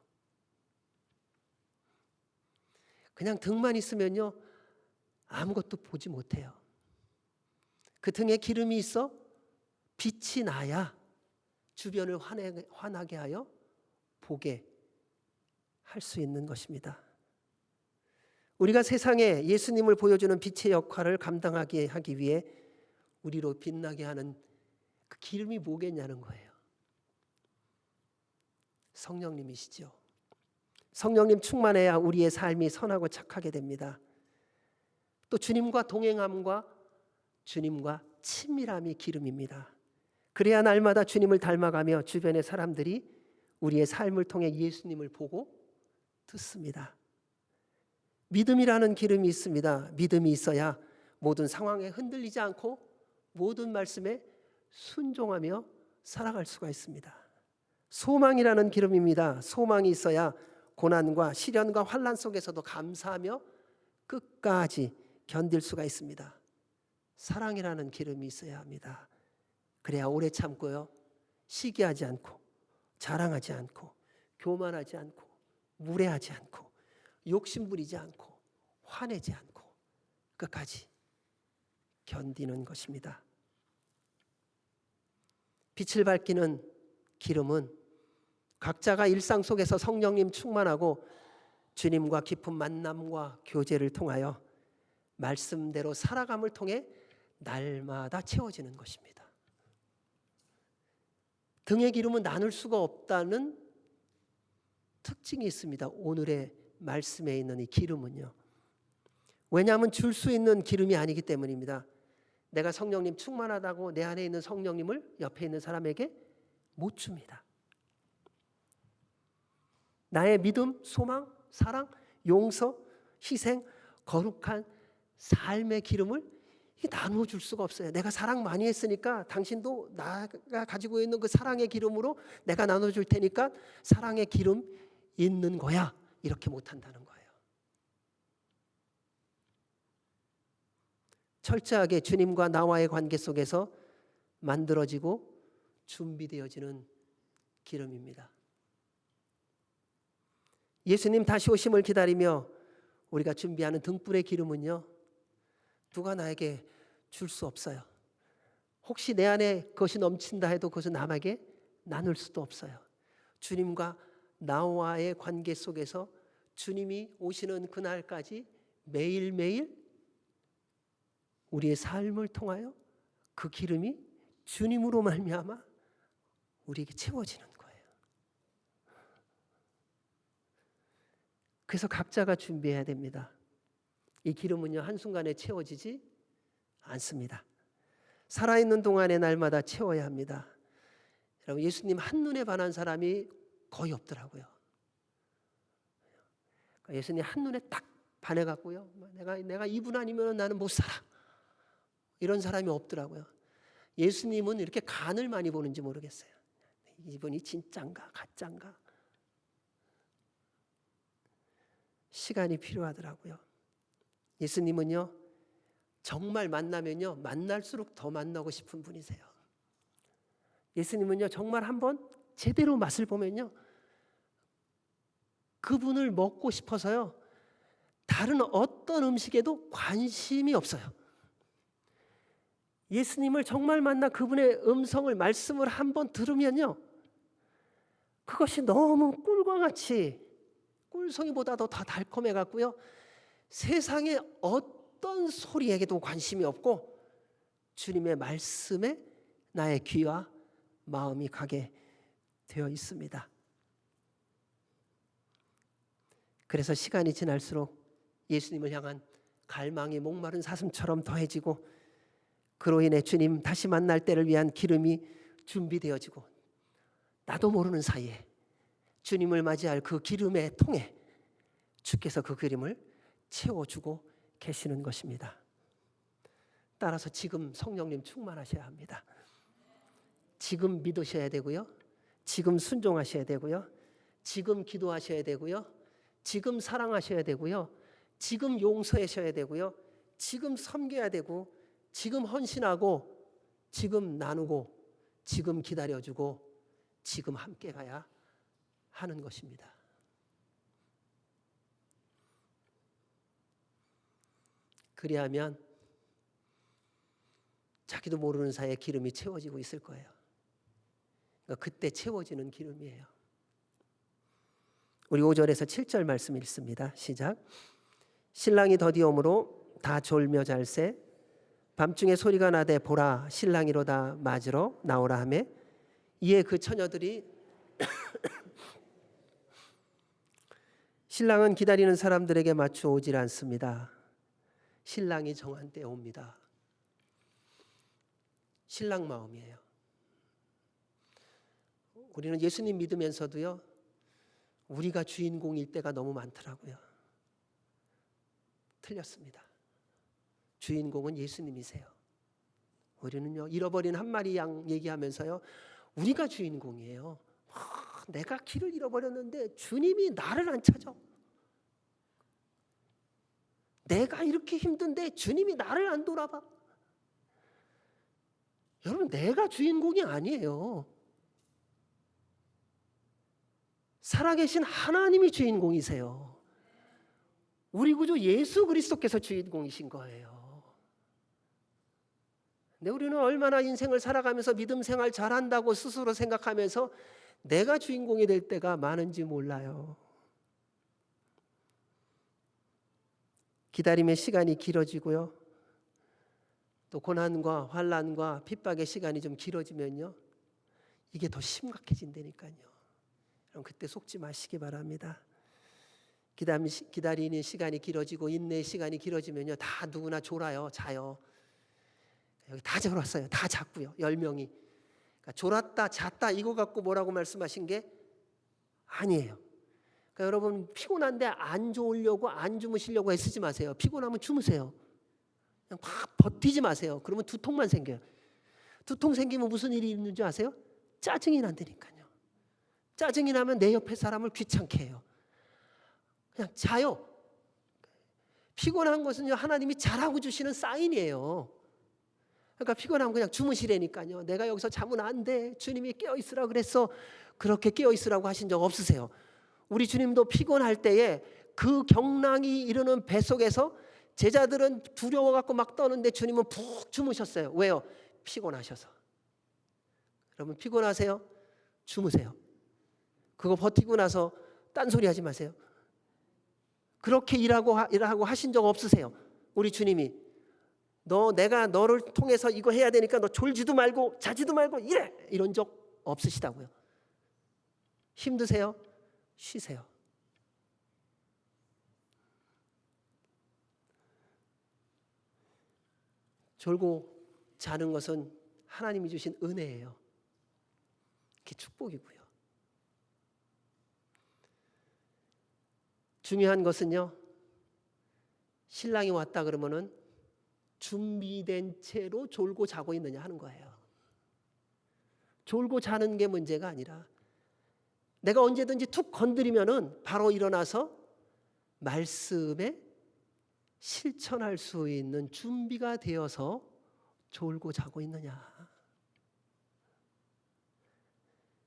그냥 등만 있으면요 아무것도 보지 못해요. 그 등에 기름이 있어 빛이 나야 주변을 환하게 하여 보게 할 수 있는 것입니다. 우리가 세상에 예수님을 보여주는 빛의 역할을 감당하게 하기 위해 우리로 빛나게 하는 그 기름이 뭐겠냐는 거예요. 성령님이시죠. 성령님 충만해야 우리의 삶이 선하고 착하게 됩니다. 또 주님과 동행함과 주님과 친밀함이 기름입니다. 그래야 날마다 주님을 닮아가며 주변의 사람들이 우리의 삶을 통해 예수님을 보고 듣습니다. 믿음이라는 기름이 있습니다. 믿음이 있어야 모든 상황에 흔들리지 않고 모든 말씀에 순종하며 살아갈 수가 있습니다. 소망이라는 기름입니다. 소망이 있어야 고난과 시련과 환난 속에서도 감사하며 끝까지 견딜 수가 있습니다. 사랑이라는 기름이 있어야 합니다. 그래야 오래 참고요. 시기하지 않고 자랑하지 않고 교만하지 않고 무례하지 않고 욕심부리지 않고 화내지 않고 끝까지 견디는 것입니다. 빛을 밝히는 기름은 각자가 일상 속에서 성령님 충만하고 주님과 깊은 만남과 교제를 통하여 말씀대로 살아감을 통해 날마다 채워지는 것입니다. 등의 기름은 나눌 수가 없다는 특징이 있습니다. 오늘의 말씀에 있는 이 기름은요. 왜냐하면 줄 수 있는 기름이 아니기 때문입니다. 내가 성령님 충만하다고 내 안에 있는 성령님을 옆에 있는 사람에게 못 줍니다. 나의 믿음, 소망, 사랑, 용서, 희생, 거룩한 삶의 기름을 나누어 줄 수가 없어요. 내가 사랑 많이 했으니까 당신도 나가 가지고 있는 그 사랑의 기름으로 내가 나눠 줄 테니까 사랑의 기름 있는 거야. 이렇게 못한다는 거예요. 철저하게 주님과 나와의 관계 속에서 만들어지고 준비되어지는 기름입니다. 예수님 다시 오심을 기다리며 우리가 준비하는 등불의 기름은요, 누가 나에게 줄 수 없어요. 혹시 내 안에 그것이 넘친다 해도 그것은 남에게 나눌 수도 없어요. 주님과 나와의 관계 속에서 주님이 오시는 그날까지 매일매일 우리의 삶을 통하여 그 기름이 주님으로 말미암아 우리에게 채워지는 거예요. 그래서 각자가 준비해야 됩니다. 이 기름은요, 한순간에 채워지지 않습니다. 살아있는 동안에 날마다 채워야 합니다. 여러분, 예수님 한눈에 반한 사람이 거의 없더라고요. 예수님 한눈에 딱 반해갖고요, 내가 이분 아니면 나는 못 살아. 이런 사람이 없더라고요. 예수님은 이렇게 간을 많이 보는지 모르겠어요. 이분이 진짠가 가짠가. 시간이 필요하더라고요. 예수님은요, 정말 만나면요, 만날수록 더 만나고 싶은 분이세요. 예수님은요, 정말 한번 제대로 맛을 보면요, 그분을 먹고 싶어서요, 다른 어떤 음식에도 관심이 없어요. 예수님을 정말 만나 그분의 음성을, 말씀을 한번 들으면요, 그것이 너무 꿀과 같이, 꿀송이보다도 더 달콤해 갖고요, 세상의 어떤 소리에게도 관심이 없고 주님의 말씀에 나의 귀와 마음이 가게 되어 있습니다. 그래서 시간이 지날수록 예수님을 향한 갈망이 목마른 사슴처럼 더해지고, 그로 인해 주님 다시 만날 때를 위한 기름이 준비되어지고, 나도 모르는 사이에 주님을 맞이할 그 기름의 통에 주께서 그 기름을 채워주고 계시는 것입니다. 따라서 지금 성령님 충만하셔야 합니다. 지금 믿으셔야 되고요, 지금 순종하셔야 되고요, 지금 기도하셔야 되고요, 지금 사랑하셔야 되고요, 지금 용서하셔야 되고요, 지금 섬겨야 되고, 지금 헌신하고, 지금 나누고, 지금 기다려주고, 지금 함께 가야 하는 것입니다. 그리하면 자기도 모르는 사이에 기름이 채워지고 있을 거예요. 그러니까 그때 채워지는 기름이에요. 우리 5절에서 7절 말씀 읽습니다. 시작. 신랑이 더디오므로 다 졸며 잘새 밤중에 소리가 나되 보라 신랑이로다 맞으러 나오라 하매 이에 그 처녀들이 신랑은 기다리는 사람들에게 맞추어 오질 않습니다. 신랑이 정한 때에 옵니다. 신랑 마음이에요. 우리는 예수님 믿으면서도요, 우리가 주인공일 때가 너무 많더라고요. 틀렸습니다. 주인공은 예수님이세요. 우리는요, 잃어버린 한 마리 양 얘기하면서요, 우리가 주인공이에요. 내가 길을 잃어버렸는데 주님이 나를 안 찾아. 내가 이렇게 힘든데 주님이 나를 안 돌아봐. 여러분, 내가 주인공이 아니에요. 살아계신 하나님이 주인공이세요. 우리 구주 예수 그리스도께서 주인공이신 거예요. 근데 우리는 얼마나 인생을 살아가면서 믿음 생활 잘한다고 스스로 생각하면서 내가 주인공이 될 때가 많은지 몰라요. 기다림의 시간이 길어지고요, 또 고난과 환난과 핍박의 시간이 좀 길어지면요, 이게 더 심각해진다니까요. 그럼 그때 속지 마시기 바랍니다. 기다리는 시간이 길어지고 인내의 시간이 길어지면요, 다 누구나 졸아요. 자요. 여기 다 졸았어요. 다 잤고요. 10명이. 그러니까 졸았다 잤다 이거 갖고 뭐라고 말씀하신 게 아니에요. 그러니까 여러분, 피곤한데 안 좋으려고 안 주무시려고 애쓰지 마세요. 피곤하면 주무세요. 그냥 막 버티지 마세요. 그러면 두통만 생겨요. 두통 생기면 무슨 일이 있는 줄 아세요? 짜증이 난다니까요. 짜증이 나면 내 옆에 사람을 귀찮게 해요. 그냥 자요. 피곤한 것은요, 하나님이 잘하고 주시는 사인이에요. 그러니까 피곤하면 그냥 주무시라니까요. 내가 여기서 자면 안 돼. 주님이 깨어있으라 그랬어. 그렇게 깨어있으라고 하신 적 없으세요. 우리 주님도 피곤할 때에 그 경랑이 이르는 뱃속에서 제자들은 두려워갖고 막 떠는데 주님은 푹 주무셨어요. 왜요? 피곤하셔서. 여러분, 피곤하세요? 주무세요. 그거 버티고 나서 딴소리 하지 마세요. 그렇게 일하고 하신 적 없으세요. 우리 주님이 내가 너를 통해서 이거 해야 되니까 너 졸지도 말고 자지도 말고 이래, 이런 적 없으시다고요. 힘드세요? 쉬세요. 졸고 자는 것은 하나님이 주신 은혜예요. 그게 축복이고요. 중요한 것은요, 신랑이 왔다 그러면은 준비된 채로 졸고 자고 있느냐 하는 거예요. 졸고 자는 게 문제가 아니라 내가 언제든지 툭 건드리면은 바로 일어나서 말씀에 실천할 수 있는 준비가 되어서 졸고 자고 있느냐.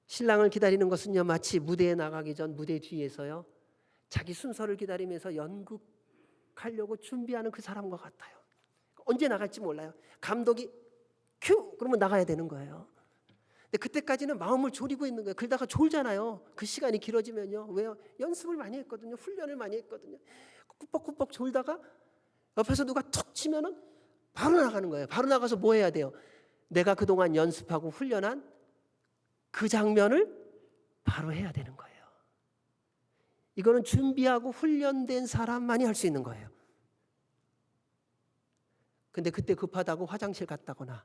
신랑을 기다리는 것은요, 마치 무대에 나가기 전 무대 뒤에서요, 자기 순서를 기다리면서 연극하려고 준비하는 그 사람과 같아요. 언제 나갈지 몰라요. 감독이 큐! 그러면 나가야 되는 거예요. 근데 그때까지는 마음을 졸이고 있는 거예요. 그러다가 졸잖아요. 그 시간이 길어지면요. 왜요? 연습을 많이 했거든요. 훈련을 많이 했거든요. 꾸벅꾸벅 졸다가 옆에서 누가 툭 치면은 바로 나가는 거예요. 바로 나가서 뭐 해야 돼요? 내가 그동안 연습하고 훈련한 그 장면을 바로 해야 되는 거예요. 이거는 준비하고 훈련된 사람만이 할 수 있는 거예요. 근데 그때 급하다고 화장실 갔다거나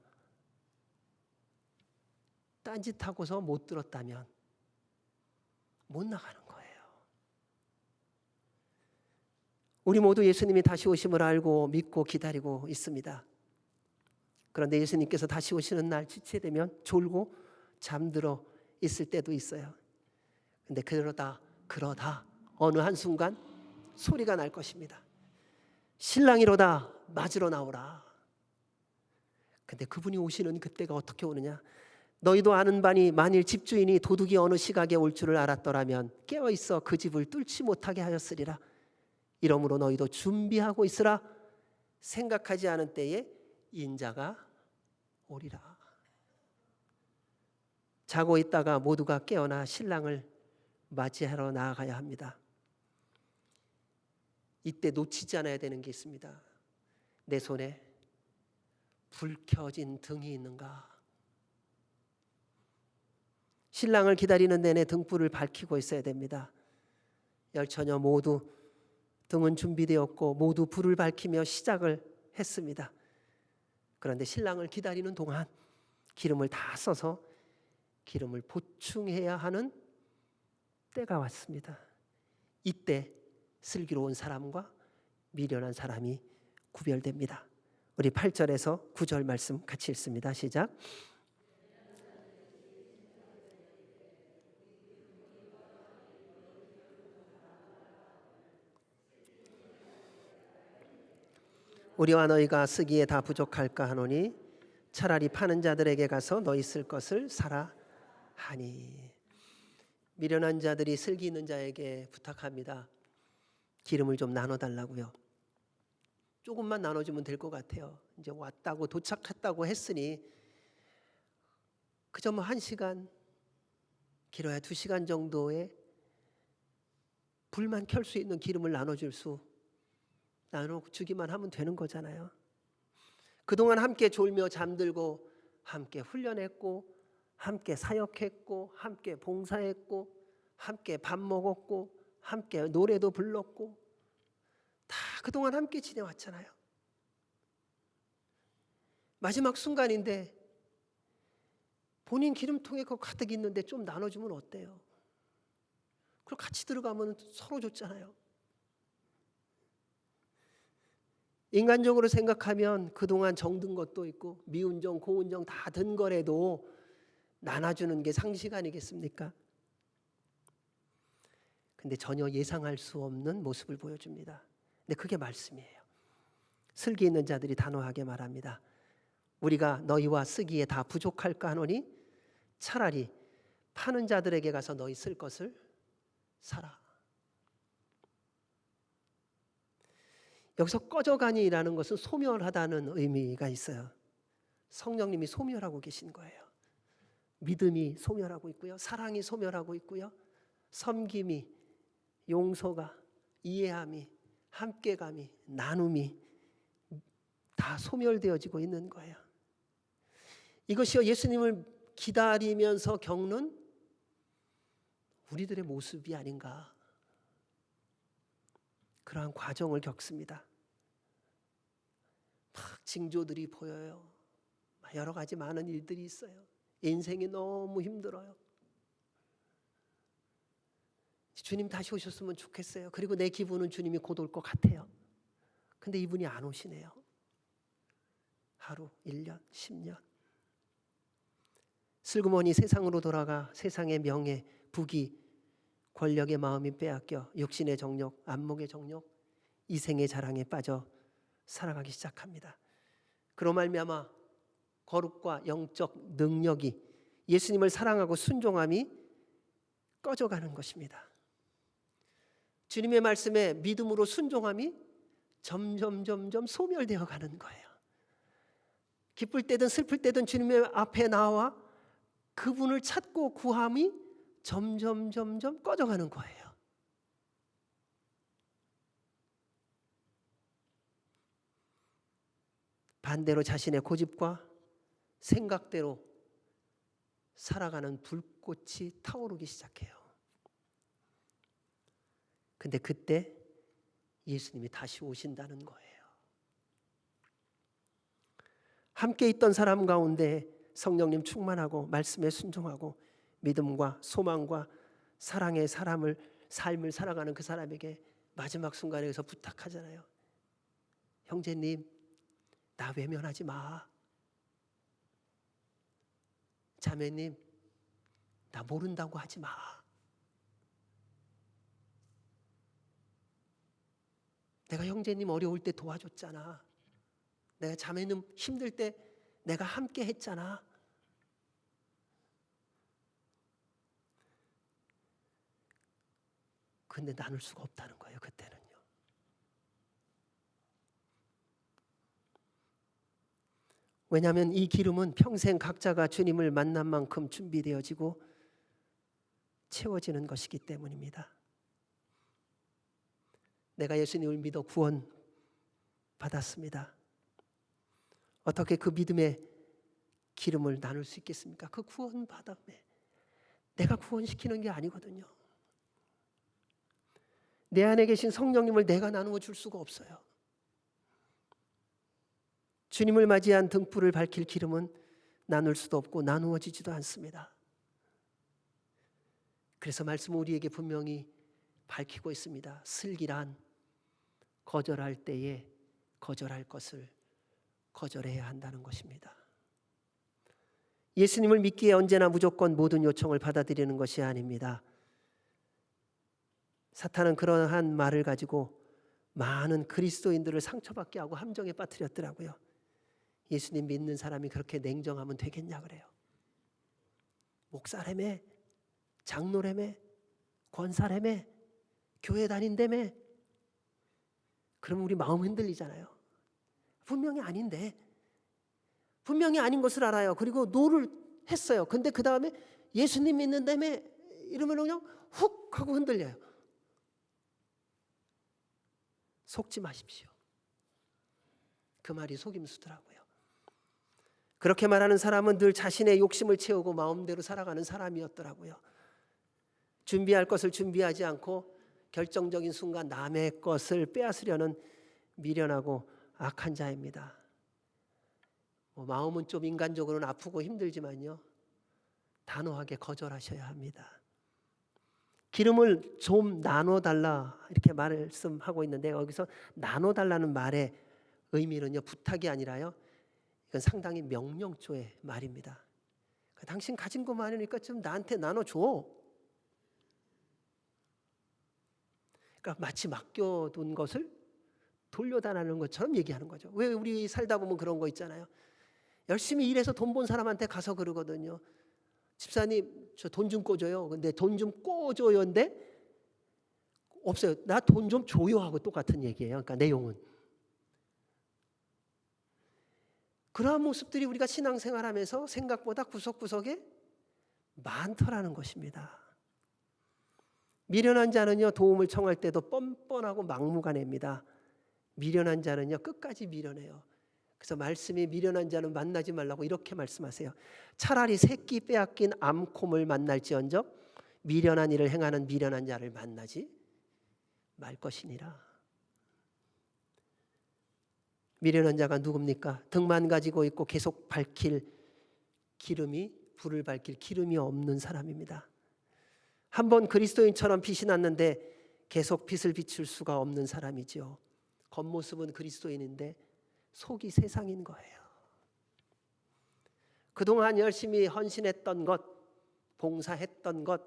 딴짓하고서 못 들었다면 못 나가는 거예요. 우리 모두 예수님이 다시 오심을 알고 믿고 기다리고 있습니다. 그런데 예수님께서 다시 오시는 날 지체되면 졸고 잠들어 있을 때도 있어요. 근데 그러다 어느 한순간 소리가 날 것입니다. 신랑이로다 맞으러 나오라. 근데 그분이 오시는 그때가 어떻게 오느냐? 너희도 아는 바니 만일 집주인이 도둑이 어느 시각에 올 줄을 알았더라면 깨어있어 그 집을 뚫지 못하게 하였으리라. 이러므로 너희도 준비하고 있으라. 생각하지 않은 때에 인자가 오리라. 자고 있다가 모두가 깨어나 신랑을 맞이하러 나아가야 합니다. 이때 놓치지 않아야 되는 게 있습니다. 내 손에 불 켜진 등이 있는가? 신랑을 기다리는 내내 등불을 밝히고 있어야 됩니다. 열처녀 모두 등은 준비되었고 모두 불을 밝히며 시작을 했습니다. 그런데 신랑을 기다리는 동안 기름을 다 써서 기름을 보충해야 하는 때가 왔습니다. 이때 슬기로운 사람과 미련한 사람이 구별됩니다. 우리 8절에서 9절 말씀 같이 읽습니다. 시작. 우리와 너희가 쓰기에 다 부족할까 하노니 차라리 파는 자들에게 가서 너희 쓸 것을 사라 하니. 미련한 자들이 슬기 있는 자에게 부탁합니다. 기름을 좀 나눠달라고요. 조금만 나눠주면 될 것 같아요. 이제 왔다고 도착했다고 했으니 그저 뭐 1시간, 길어야 2시간 정도의 불만 켤 수 있는 기름을 나눠주기만 하면 되는 거잖아요. 그동안 함께 졸며 잠들고 함께 훈련했고 함께 사역했고 함께 봉사했고 함께 밥 먹었고 함께 노래도 불렀고 다 그동안 함께 지내왔잖아요. 마지막 순간인데 본인 기름통에 그거 가득 있는데 좀 나눠주면 어때요? 그리고 같이 들어가면 서로 줬잖아요. 인간적으로 생각하면 그동안 정든 것도 있고 미운 정 고운 정 다 든 거라도 나눠주는 게 상식 아니겠습니까? 근데 전혀 예상할 수 없는 모습을 보여줍니다. 근데 그게 말씀이에요. 슬기 있는 자들이 단호하게 말합니다. 우리가 너희와 쓰기에 다 부족할까 하노니 차라리 파는 자들에게 가서 너희 쓸 것을 사라. 여기서 꺼져가니라는 것은 소멸하다는 의미가 있어요. 성령님이 소멸하고 계신 거예요. 믿음이 소멸하고 있고요. 사랑이 소멸하고 있고요. 섬김이, 용서가, 이해함이, 함께감이, 나눔이 다 소멸되어지고 있는 거예요. 이것이 예수님을 기다리면서 겪는 우리들의 모습이 아닌가. 그러한 과정을 겪습니다. 막 징조들이 보여요. 여러 가지 많은 일들이 있어요. 인생이 너무 힘들어요. 주님 다시 오셨으면 좋겠어요. 그리고 내 기분은 주님이 곧 올 것 같아요. 근데 이분이 안 오시네요. 하루, 1년, 10년. 슬그머니 세상으로 돌아가 세상의 명예, 부귀, 권력의 마음이 빼앗겨 육신의 정욕, 안목의 정욕, 이생의 자랑에 빠져 살아가기 시작합니다. 그로 말미암아 거룩과 영적 능력이, 예수님을 사랑하고 순종함이 꺼져가는 것입니다. 주님의 말씀에 믿음으로 순종함이 점점 소멸되어 가는 거예요. 기쁠 때든 슬플 때든 주님의 앞에 나와 그분을 찾고 구함이 점점 꺼져가는 거예요. 반대로 자신의 고집과 생각대로 살아가는 불꽃이 타오르기 시작해요. 근데 그때 예수님이 다시 오신다는 거예요. 함께 있던 사람 가운데 성령님 충만하고 말씀에 순종하고 믿음과 소망과 사랑의 삶을 살아가는 그 사람에게 마지막 순간에서 부탁하잖아요. 형제님, 나 외면하지 마. 자매님, 나 모른다고 하지 마. 내가 형제님 어려울 때 도와줬잖아. 내가 자매님 힘들 때 내가 함께 했잖아. 근데 나눌 수가 없다는 거예요, 그때는요. 왜냐하면 이 기름은 평생 각자가 주님을 만난 만큼 준비되어지고 채워지는 것이기 때문입니다. 내가 예수님을 믿어 구원 받았습니다. 어떻게 그 믿음의 기름을 나눌 수 있겠습니까? 그 구원 받음에 내가 구원시키는 게 아니거든요. 내 안에 계신 성령님을 내가 나누어 줄 수가 없어요. 주님을 맞이한 등불을 밝힐 기름은 나눌 수도 없고 나누어지지도 않습니다. 그래서 말씀은 우리에게 분명히 밝히고 있습니다. 슬기란 거절할 때에 거절할 것을 거절해야 한다는 것입니다. 예수님을 믿기에 언제나 무조건 모든 요청을 받아들이는 것이 아닙니다. 사탄은 그러한 말을 가지고 많은 그리스도인들을 상처받게 하고 함정에 빠뜨렸더라고요. 예수님 믿는 사람이 그렇게 냉정하면 되겠냐 그래요. 목사라며, 장로라며, 권사라며, 교회 다닌다며. 그러면 우리 마음 흔들리잖아요. 분명히 아닌데, 분명히 아닌 것을 알아요. 그리고 노를 했어요. 근데 그 다음에 예수님 믿는다며 이러면 그냥 훅 하고 흔들려요. 속지 마십시오. 그 말이 속임수더라고요. 그렇게 말하는 사람은 늘 자신의 욕심을 채우고 마음대로 살아가는 사람이었더라고요. 준비할 것을 준비하지 않고 결정적인 순간 남의 것을 빼앗으려는 미련하고 악한 자입니다. 마음은 좀 인간적으로는 아프고 힘들지만요, 단호하게 거절하셔야 합니다. 기름을 좀 나눠달라 이렇게 말씀하고 있는데, 여기서 나눠달라는 말의 의미는요, 부탁이 아니라요, 이건 상당히 명령조의 말입니다. 당신 가진 거 많으니까 좀 나한테 나눠줘. 그러니까 마치 맡겨둔 것을 돌려달라는 것처럼 얘기하는 거죠. 왜 우리 살다 보면 그런 거 있잖아요. 열심히 일해서 돈 본 사람한테 가서 그러거든요. 집사님, 저 돈 좀 꿔줘요. 근데 돈 좀 꿔줘요인데 없어요. 나 돈 좀 줘요 하고 똑같은 얘기예요. 그러니까 내용은. 그러한 모습들이 우리가 신앙생활하면서 생각보다 구석구석에 많더라는 것입니다. 미련한 자는요, 도움을 청할 때도 뻔뻔하고 막무가내입니다. 미련한 자는요, 끝까지 미련해요. 그래서 말씀이 미련한 자는 만나지 말라고 이렇게 말씀하세요. 차라리 새끼 빼앗긴 암콤을 만날지언정 미련한 일을 행하는 미련한 자를 만나지 말 것이니라. 미련한 자가 누굽니까? 등만 가지고 있고 계속 불을 밝힐 기름이 없는 사람입니다. 한번 그리스도인처럼 빛이 났는데 계속 빛을 비출 수가 없는 사람이죠. 겉모습은 그리스도인인데 속이 세상인 거예요. 그동안 열심히 헌신했던 것, 봉사했던 것,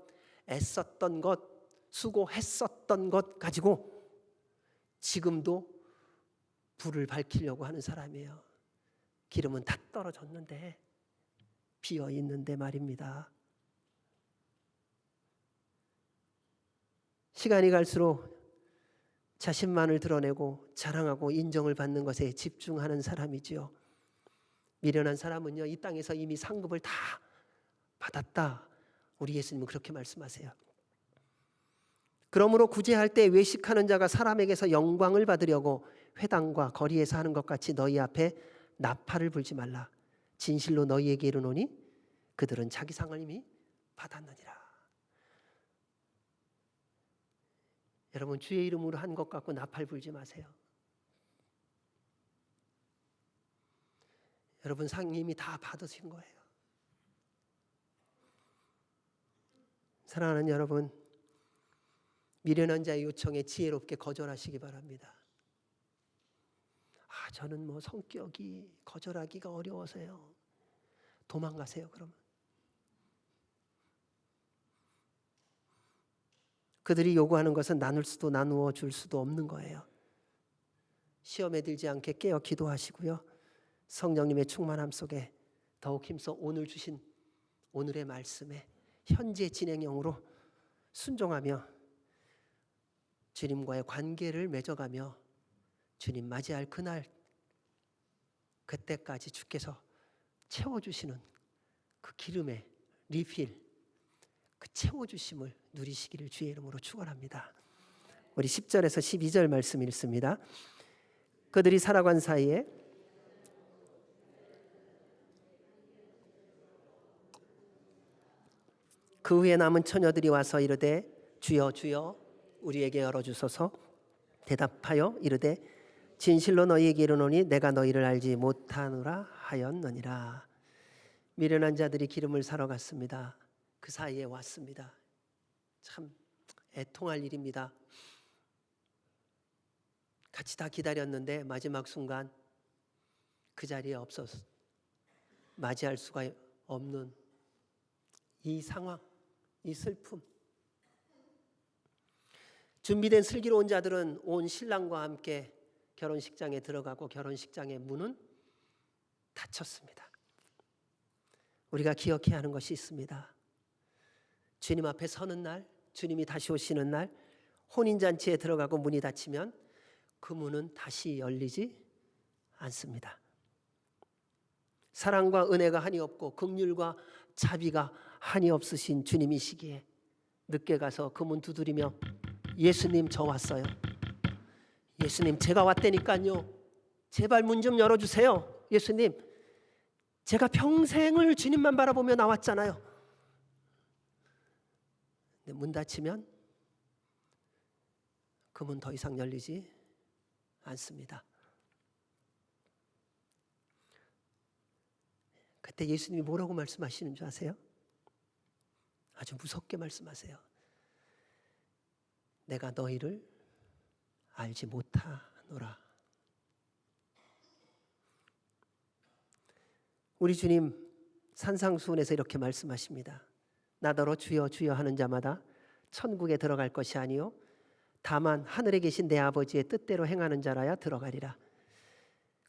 애썼던 것, 수고했었던 것 가지고 지금도 불을 밝히려고 하는 사람이에요. 기름은 다 떨어졌는데 비어 있는데 말입니다. 시간이 갈수록 자신만을 드러내고 자랑하고 인정을 받는 것에 집중하는 사람이지요. 미련한 사람은요, 이 땅에서 이미 상급을 다 받았다. 우리 예수님은 그렇게 말씀하세요. 그러므로 구제할 때 외식하는 자가 사람에게서 영광을 받으려고 회당과 거리에서 하는 것 같이 너희 앞에 나팔을 불지 말라. 진실로 너희에게 이르노니 그들은 자기 상을 이미 받았느니라. 여러분, 주의 이름으로 한 것 갖고 나팔 불지 마세요. 여러분, 상 이미 다 받으신 거예요. 사랑하는 여러분, 미련한 자의 요청에 지혜롭게 거절하시기 바랍니다. 저는 뭐 성격이 거절하기가 어려워서요. 도망가세요. 그러면 그들이 요구하는 것은 나눌 수도 나누어 줄 수도 없는 거예요. 시험에 들지 않게 깨어 기도하시고요. 성령님의 충만함 속에 더욱 힘써 오늘 주신 오늘의 말씀에 현재 진행형으로 순종하며 주님과의 관계를 맺어가며 주님 맞이할 그날, 그때까지 주께서 채워주시는 그 기름의 리필, 그 채워주심을 누리시기를 주의 이름으로 축원합니다. 우리 10절에서 12절 말씀 읽습니다. 그들이 살아간 사이에 그 후에 남은 처녀들이 와서 이르되 주여 주여 우리에게 열어주소서. 대답하여 이르되 진실로 너희에게 이르노니 내가 너희를 알지 못하노라 하였느니라. 미련한 자들이 기름을 사러 갔습니다. 그 사이에 왔습니다. 참 애통할 일입니다. 같이 다 기다렸는데 마지막 순간 그 자리에 없어서 맞이할 수가 없는 이 상황, 이 슬픔. 준비된 슬기로운 자들은 온 신랑과 함께 결혼식장에 들어가고 결혼식장의 문은 닫혔습니다. 우리가 기억해야 하는 것이 있습니다. 주님 앞에 서는 날, 주님이 다시 오시는 날, 혼인잔치에 들어가고 문이 닫히면 그 문은 다시 열리지 않습니다. 사랑과 은혜가 한이 없고 긍휼과 자비가 한이 없으신 주님이시기에 늦게 가서 그 문 두드리며 예수님 저 왔어요. 예수님 제가 왔다니까요. 제발 문 좀 열어주세요. 예수님 제가 평생을 주님만 바라보며 나왔잖아요. 근데 문 닫히면 그 문 더 이상 열리지 않습니다. 그때 예수님이 뭐라고 말씀하시는 줄 아세요? 아주 무섭게 말씀하세요. 내가 너희를 알지 못하노라. 우리 주님 산상수훈에서 이렇게 말씀하십니다. 나더러 주여 주여 하는 자마다 천국에 들어갈 것이 아니요 다만 하늘에 계신 내 아버지의 뜻대로 행하는 자라야 들어가리라.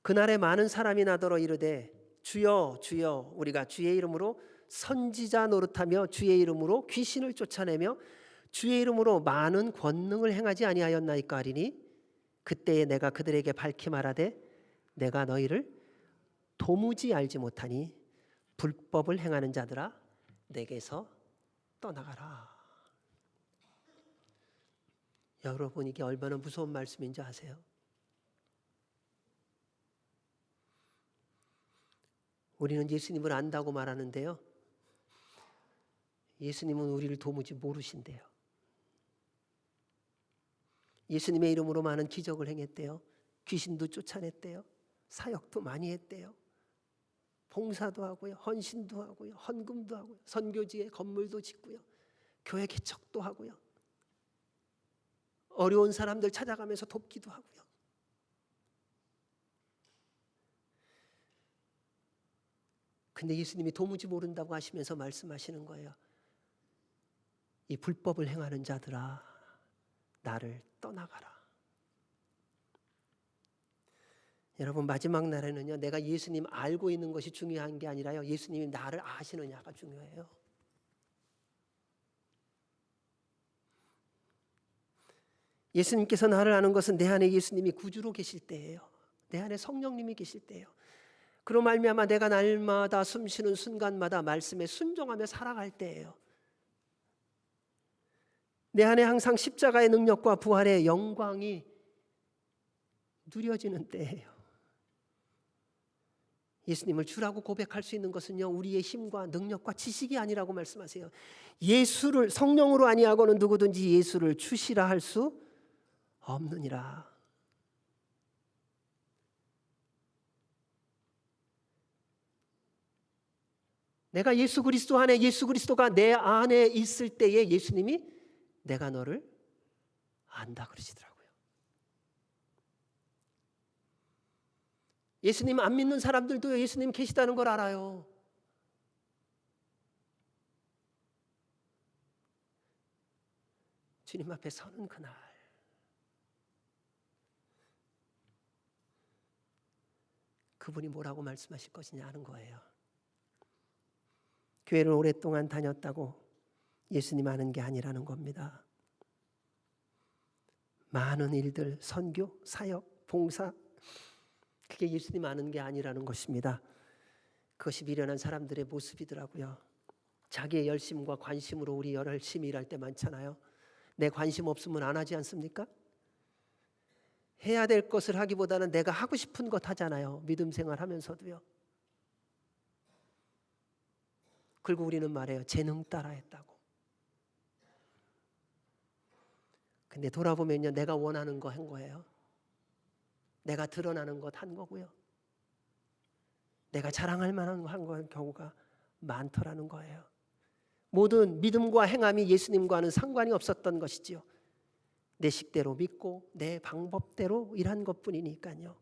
그날에 많은 사람이 나더러 이르되 주여 주여 우리가 주의 이름으로 선지자 노릇하며 주의 이름으로 귀신을 쫓아내며 주의 이름으로 많은 권능을 행하지 아니하였나이까 하리니 그때에 내가 그들에게 밝히 말하되 내가 너희를 도무지 알지 못하니 불법을 행하는 자들아 내게서 떠나가라. 여러분 이게 얼마나 무서운 말씀인지 아세요? 우리는 예수님을 안다고 말하는데요. 예수님은 우리를 도무지 모르신대요. 예수님의 이름으로 많은 기적을 행했대요. 귀신도 쫓아냈대요. 사역도 많이 했대요. 봉사도 하고요. 헌신도 하고요. 헌금도 하고요. 선교지에 건물도 짓고요. 교회 개척도 하고요. 어려운 사람들 찾아가면서 돕기도 하고요. 근데 예수님이 도무지 모른다고 하시면서 말씀하시는 거예요. 이 불법을 행하는 자들아, 나를 떠나가라. 여러분, 마지막 날에는요, 내가 예수님 알고 있는 것이 중요한 게 아니라요, 예수님이 나를 아시느냐가 중요해요. 예수님께서 나를 아는 것은 내 안에 예수님이 구주로 계실 때예요. 내 안에 성령님이 계실 때예요. 그로 말미암아 내가 날마다 숨쉬는 순간마다 말씀에 순종하며 살아갈 때예요. 내 안에 항상 십자가의 능력과 부활의 영광이 누려지는 때예요. 예수님을 주라고 고백할 수 있는 것은요, 우리의 힘과 능력과 지식이 아니라고 말씀하세요. 예수를 성령으로 아니하고는 누구든지 예수를 주시라 할 수 없느니라. 내가 예수 그리스도 안에, 예수 그리스도가 내 안에 있을 때에 예수님이 내가 너를 안다 그러시더라고요. 예수님 안 믿는 사람들도 예수님 계시다는 걸 알아요. 주님 앞에 서는 그날, 그분이 뭐라고 말씀하실 것이냐 하는 거예요. 교회를 오랫동안 다녔다고 예수님 아는 게 아니라는 겁니다. 많은 일들, 선교, 사역, 봉사, 그게 예수님 아는 게 아니라는 것입니다. 그것이 미련한 사람들의 모습이더라고요. 자기의 열심과 관심으로 우리 열심히 일할 때 많잖아요. 내 관심 없으면 안 하지 않습니까? 해야 될 것을 하기보다는 내가 하고 싶은 것 하잖아요. 믿음 생활하면서도요. 그리고 우리는 말해요. 재능 따라 했다고. 근데 돌아보면요, 내가 원하는 거 한 거예요. 내가 드러나는 것 한 거고요. 내가 자랑할 만한 거 한 경우가 많더라는 거예요. 모든 믿음과 행함이 예수님과는 상관이 없었던 것이지요. 내 식대로 믿고 내 방법대로 일한 것뿐이니까요.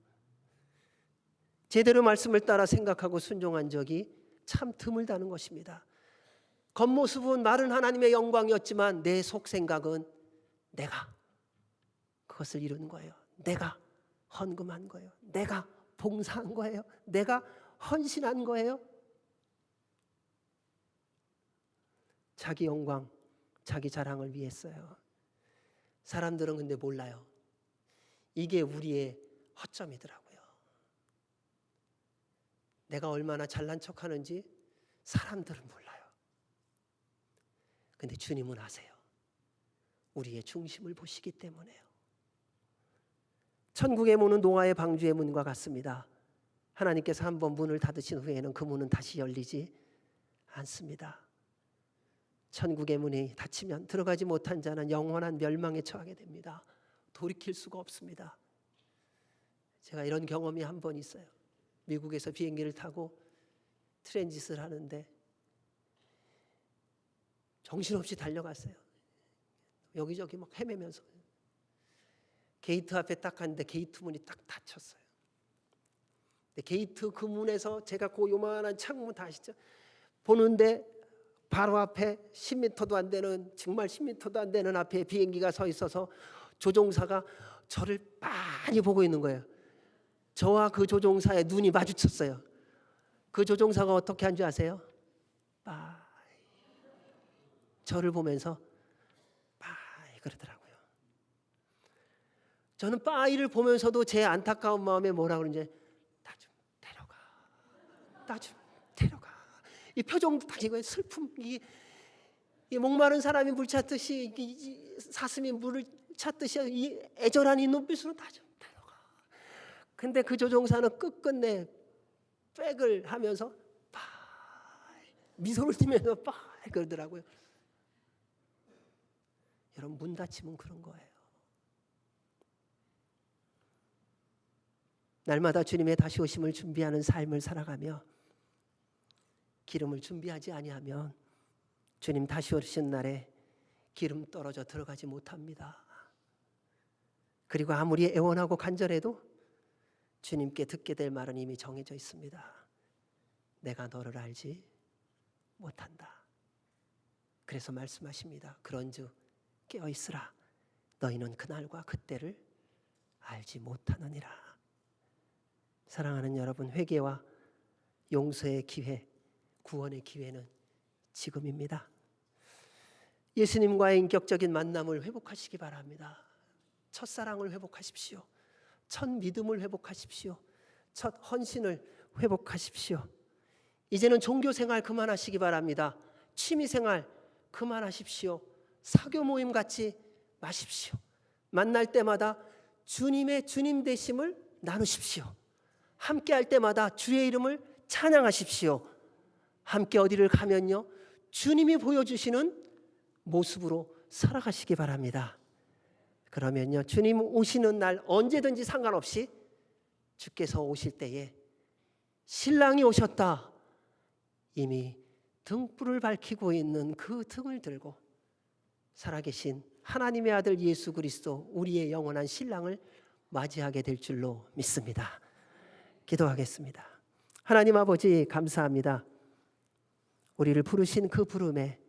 제대로 말씀을 따라 생각하고 순종한 적이 참 드물다는 것입니다. 겉모습은 말은 하나님의 영광이었지만 내 속생각은 내가 그것을 이룬 거예요. 내가 헌금한 거예요. 내가 봉사한 거예요. 내가 헌신한 거예요. 자기 영광, 자기 자랑을 위했어요. 사람들은 근데 몰라요. 이게 우리의 허점이더라고요. 내가 얼마나 잘난 척하는지 사람들은 몰라요. 근데 주님은 아세요. 우리의 중심을 보시기 때문에요. 천국의 문은 노아의 방주의 문과 같습니다. 하나님께서 한번 문을 닫으신 후에는 그 문은 다시 열리지 않습니다. 천국의 문이 닫히면 들어가지 못한 자는 영원한 멸망에 처하게 됩니다. 돌이킬 수가 없습니다. 제가 이런 경험이 한 번 있어요. 미국에서 비행기를 타고 트랜짓을 하는데 정신없이 달려갔어요. 여기저기 막 헤매면서 게이트 앞에 딱 갔는데 게이트 문이 딱 닫혔어요. 근데 게이트 그 문에서 제가 그 요만한 창문 다 아시죠? 보는데 바로 앞에 10m도 안 되는, 정말 10m도 안 되는 앞에 비행기가 서 있어서 조종사가 저를 빤히 보고 있는 거예요. 저와 그 조종사의 눈이 마주쳤어요. 그 조종사가 어떻게 한 줄 아세요? 빠이. 저를 보면서 빠이 그러더라고요. 저는 빠이를 보면서도 제 안타까운 마음에 뭐라 그러는지, 나 좀 데려가, 나 좀 데려가. 이 표정도 다 이거예요. 슬픔, 이 목마른 사람이 물 찾듯이, 사슴이 물을 찾듯이 이 애절한 이 눈빛으로 나 좀 데려가. 근데 그 조종사는 끝끝내 백을 하면서 빠이, 미소를 띠면서 빠이 그러더라고요. 여러분, 문 닫히면 그런 거예요. 날마다 주님의 다시 오심을 준비하는 삶을 살아가며 기름을 준비하지 아니하면 주님 다시 오신 날에 기름 떨어져 들어가지 못합니다. 그리고 아무리 애원하고 간절해도 주님께 듣게 될 말은 이미 정해져 있습니다. 내가 너를 알지 못한다. 그래서 말씀하십니다. 그런즉 깨어있으라. 너희는 그날과 그때를 알지 못하느니라. 사랑하는 여러분, 회개와 용서의 기회, 구원의 기회는 지금입니다. 예수님과의 인격적인 만남을 회복하시기 바랍니다. 첫사랑을 회복하십시오. 첫 믿음을 회복하십시오. 첫 헌신을 회복하십시오. 이제는 종교생활 그만하시기 바랍니다. 취미생활 그만하십시오. 사교 모임 갖지 마십시오. 만날 때마다 주님의 주님 되심을 나누십시오. 함께 할 때마다 주의 이름을 찬양하십시오. 함께 어디를 가면요, 주님이 보여주시는 모습으로 살아가시기 바랍니다. 그러면요, 주님 오시는 날 언제든지 상관없이 주께서 오실 때에 신랑이 오셨다, 이미 등불을 밝히고 있는 그 등을 들고 살아계신 하나님의 아들 예수 그리스도, 우리의 영원한 신랑을 맞이하게 될 줄로 믿습니다. 기도하겠습니다. 하나님 아버지, 감사합니다. 우리를 부르신 그 부름에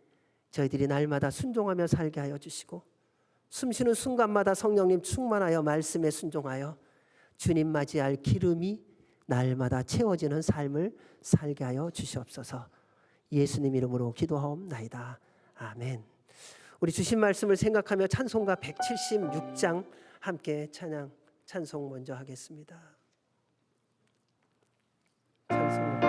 저희들이 날마다 순종하며 살게 하여 주시고, 숨쉬는 순간마다 성령님 충만하여 말씀에 순종하여 주님 맞이할 기름이 날마다 채워지는 삶을 살게 하여 주시옵소서. 예수님 이름으로 기도하옵나이다. 아멘. 우리 주신 말씀을 생각하며 찬송가 176장 함께 찬송 먼저 하겠습니다. 찬송.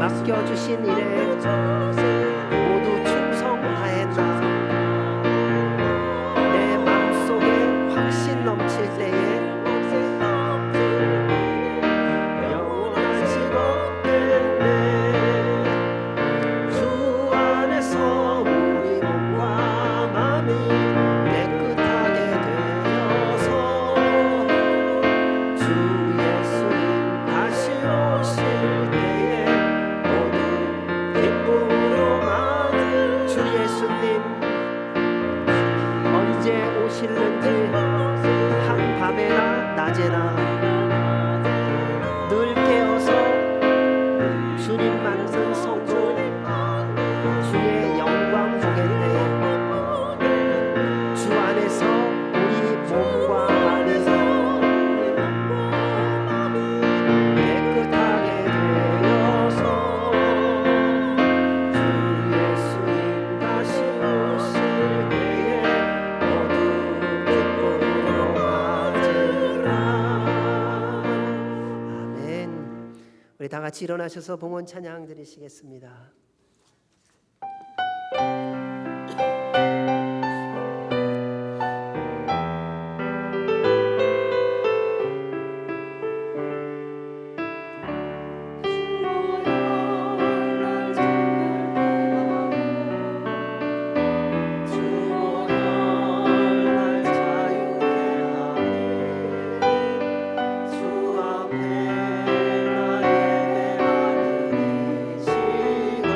맡겨주신 일에 모두 충성하였나. 내 마음속에 확신 넘칠 때에 영원한 직업되네. 주 안에서 우리 몸과 마음이 깨끗하게 되어서 주 예수님 다시 오실 때에 주 예수님 언제 오실는지 한밤에나 낮에나 늘 깨어서 주님 만든 성도 주의 영광 보겠네. 주 안에서 우리 몸과 마음이 깨끗하게 되어서 우리 다 같이 일어나셔서 봉헌 찬양 드리시겠습니다. 주 앞에 나의 아들이 시간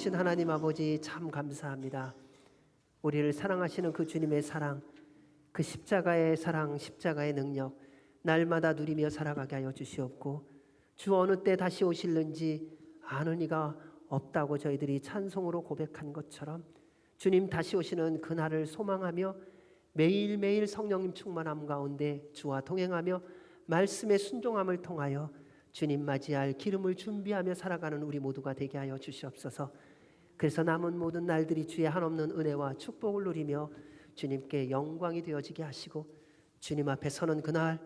크신 하나님 아버지 참 감사합니다. 우리를 사랑하시는 그 주님의 사랑, 그 십자가의 사랑, 십자가의 능력 날마다 누리며 살아가게 하여 주시옵고, 주 어느 때 다시 오실는지 아는 이가 없다고 저희들이 찬송으로 고백한 것처럼 주님 다시 오시는 그날을 소망하며 매일매일 성령님 충만함 가운데 주와 동행하며 말씀의 순종함을 통하여 주님 맞이할 기름을 준비하며 살아가는 우리 모두가 되게 하여 주시옵소서. 그래서 남은 모든 날들이 주의 한없는 은혜와 축복을 누리며 주님께 영광이 되어지게 하시고, 주님 앞에 서는 그날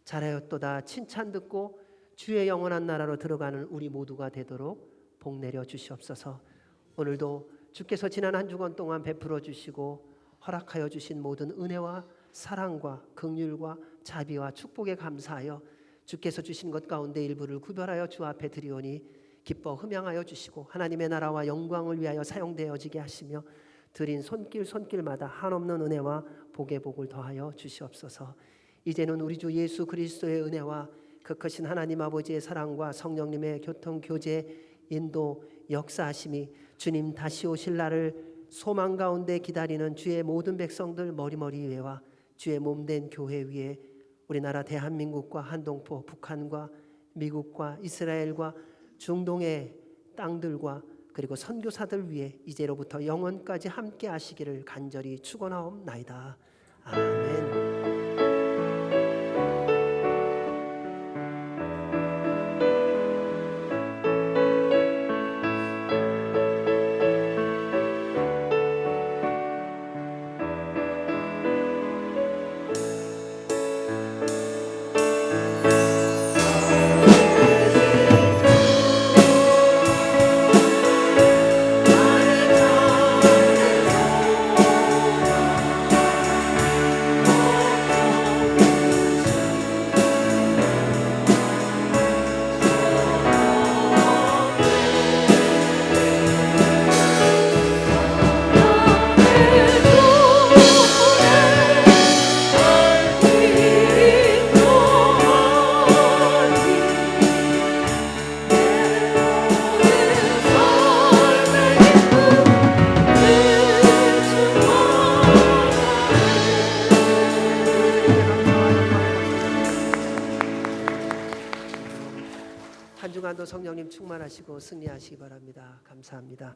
잘하였도다 칭찬 듣고 주의 영원한 나라로 들어가는 우리 모두가 되도록 복 내려 주시옵소서. 오늘도 주께서 지난 한 주간 동안 베풀어 주시고 허락하여 주신 모든 은혜와 사랑과 긍휼과 자비와 축복에 감사하여 주께서 주신 것 가운데 일부를 구별하여 주 앞에 드리오니 기뻐 흠양하여 주시고 하나님의 나라와 영광을 위하여 사용되어지게 하시며 드린 손길마다 한없는 은혜와 복의 복을 더하여 주시옵소서. 이제는 우리 주 예수 그리스도의 은혜와 그 크신 하나님 아버지의 사랑과 성령님의 교통 교제 인도 역사하심이 주님 다시 오실 날을 소망 가운데 기다리는 주의 모든 백성들 머리머리 위에와 주의 몸된 교회 위에 우리나라 대한민국과 한동포 북한과 미국과 이스라엘과 중동의 땅들과 그리고 선교사들 위해 이제로부터 영원까지 함께 하시기를 간절히 축원하옵나이다. 아멘. 한 주간도 성령님 충만하시고 승리하시기 바랍니다. 감사합니다.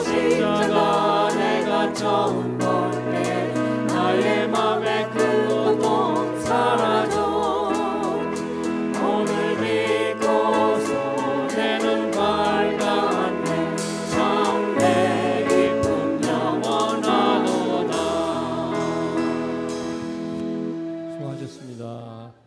십자가 내가 처음 볼 때 나의 맘에 그 고통 사라져 오늘 믿고서 내 눈 밝았네 참 내 기쁨 영원하도다. 수고하셨습니다.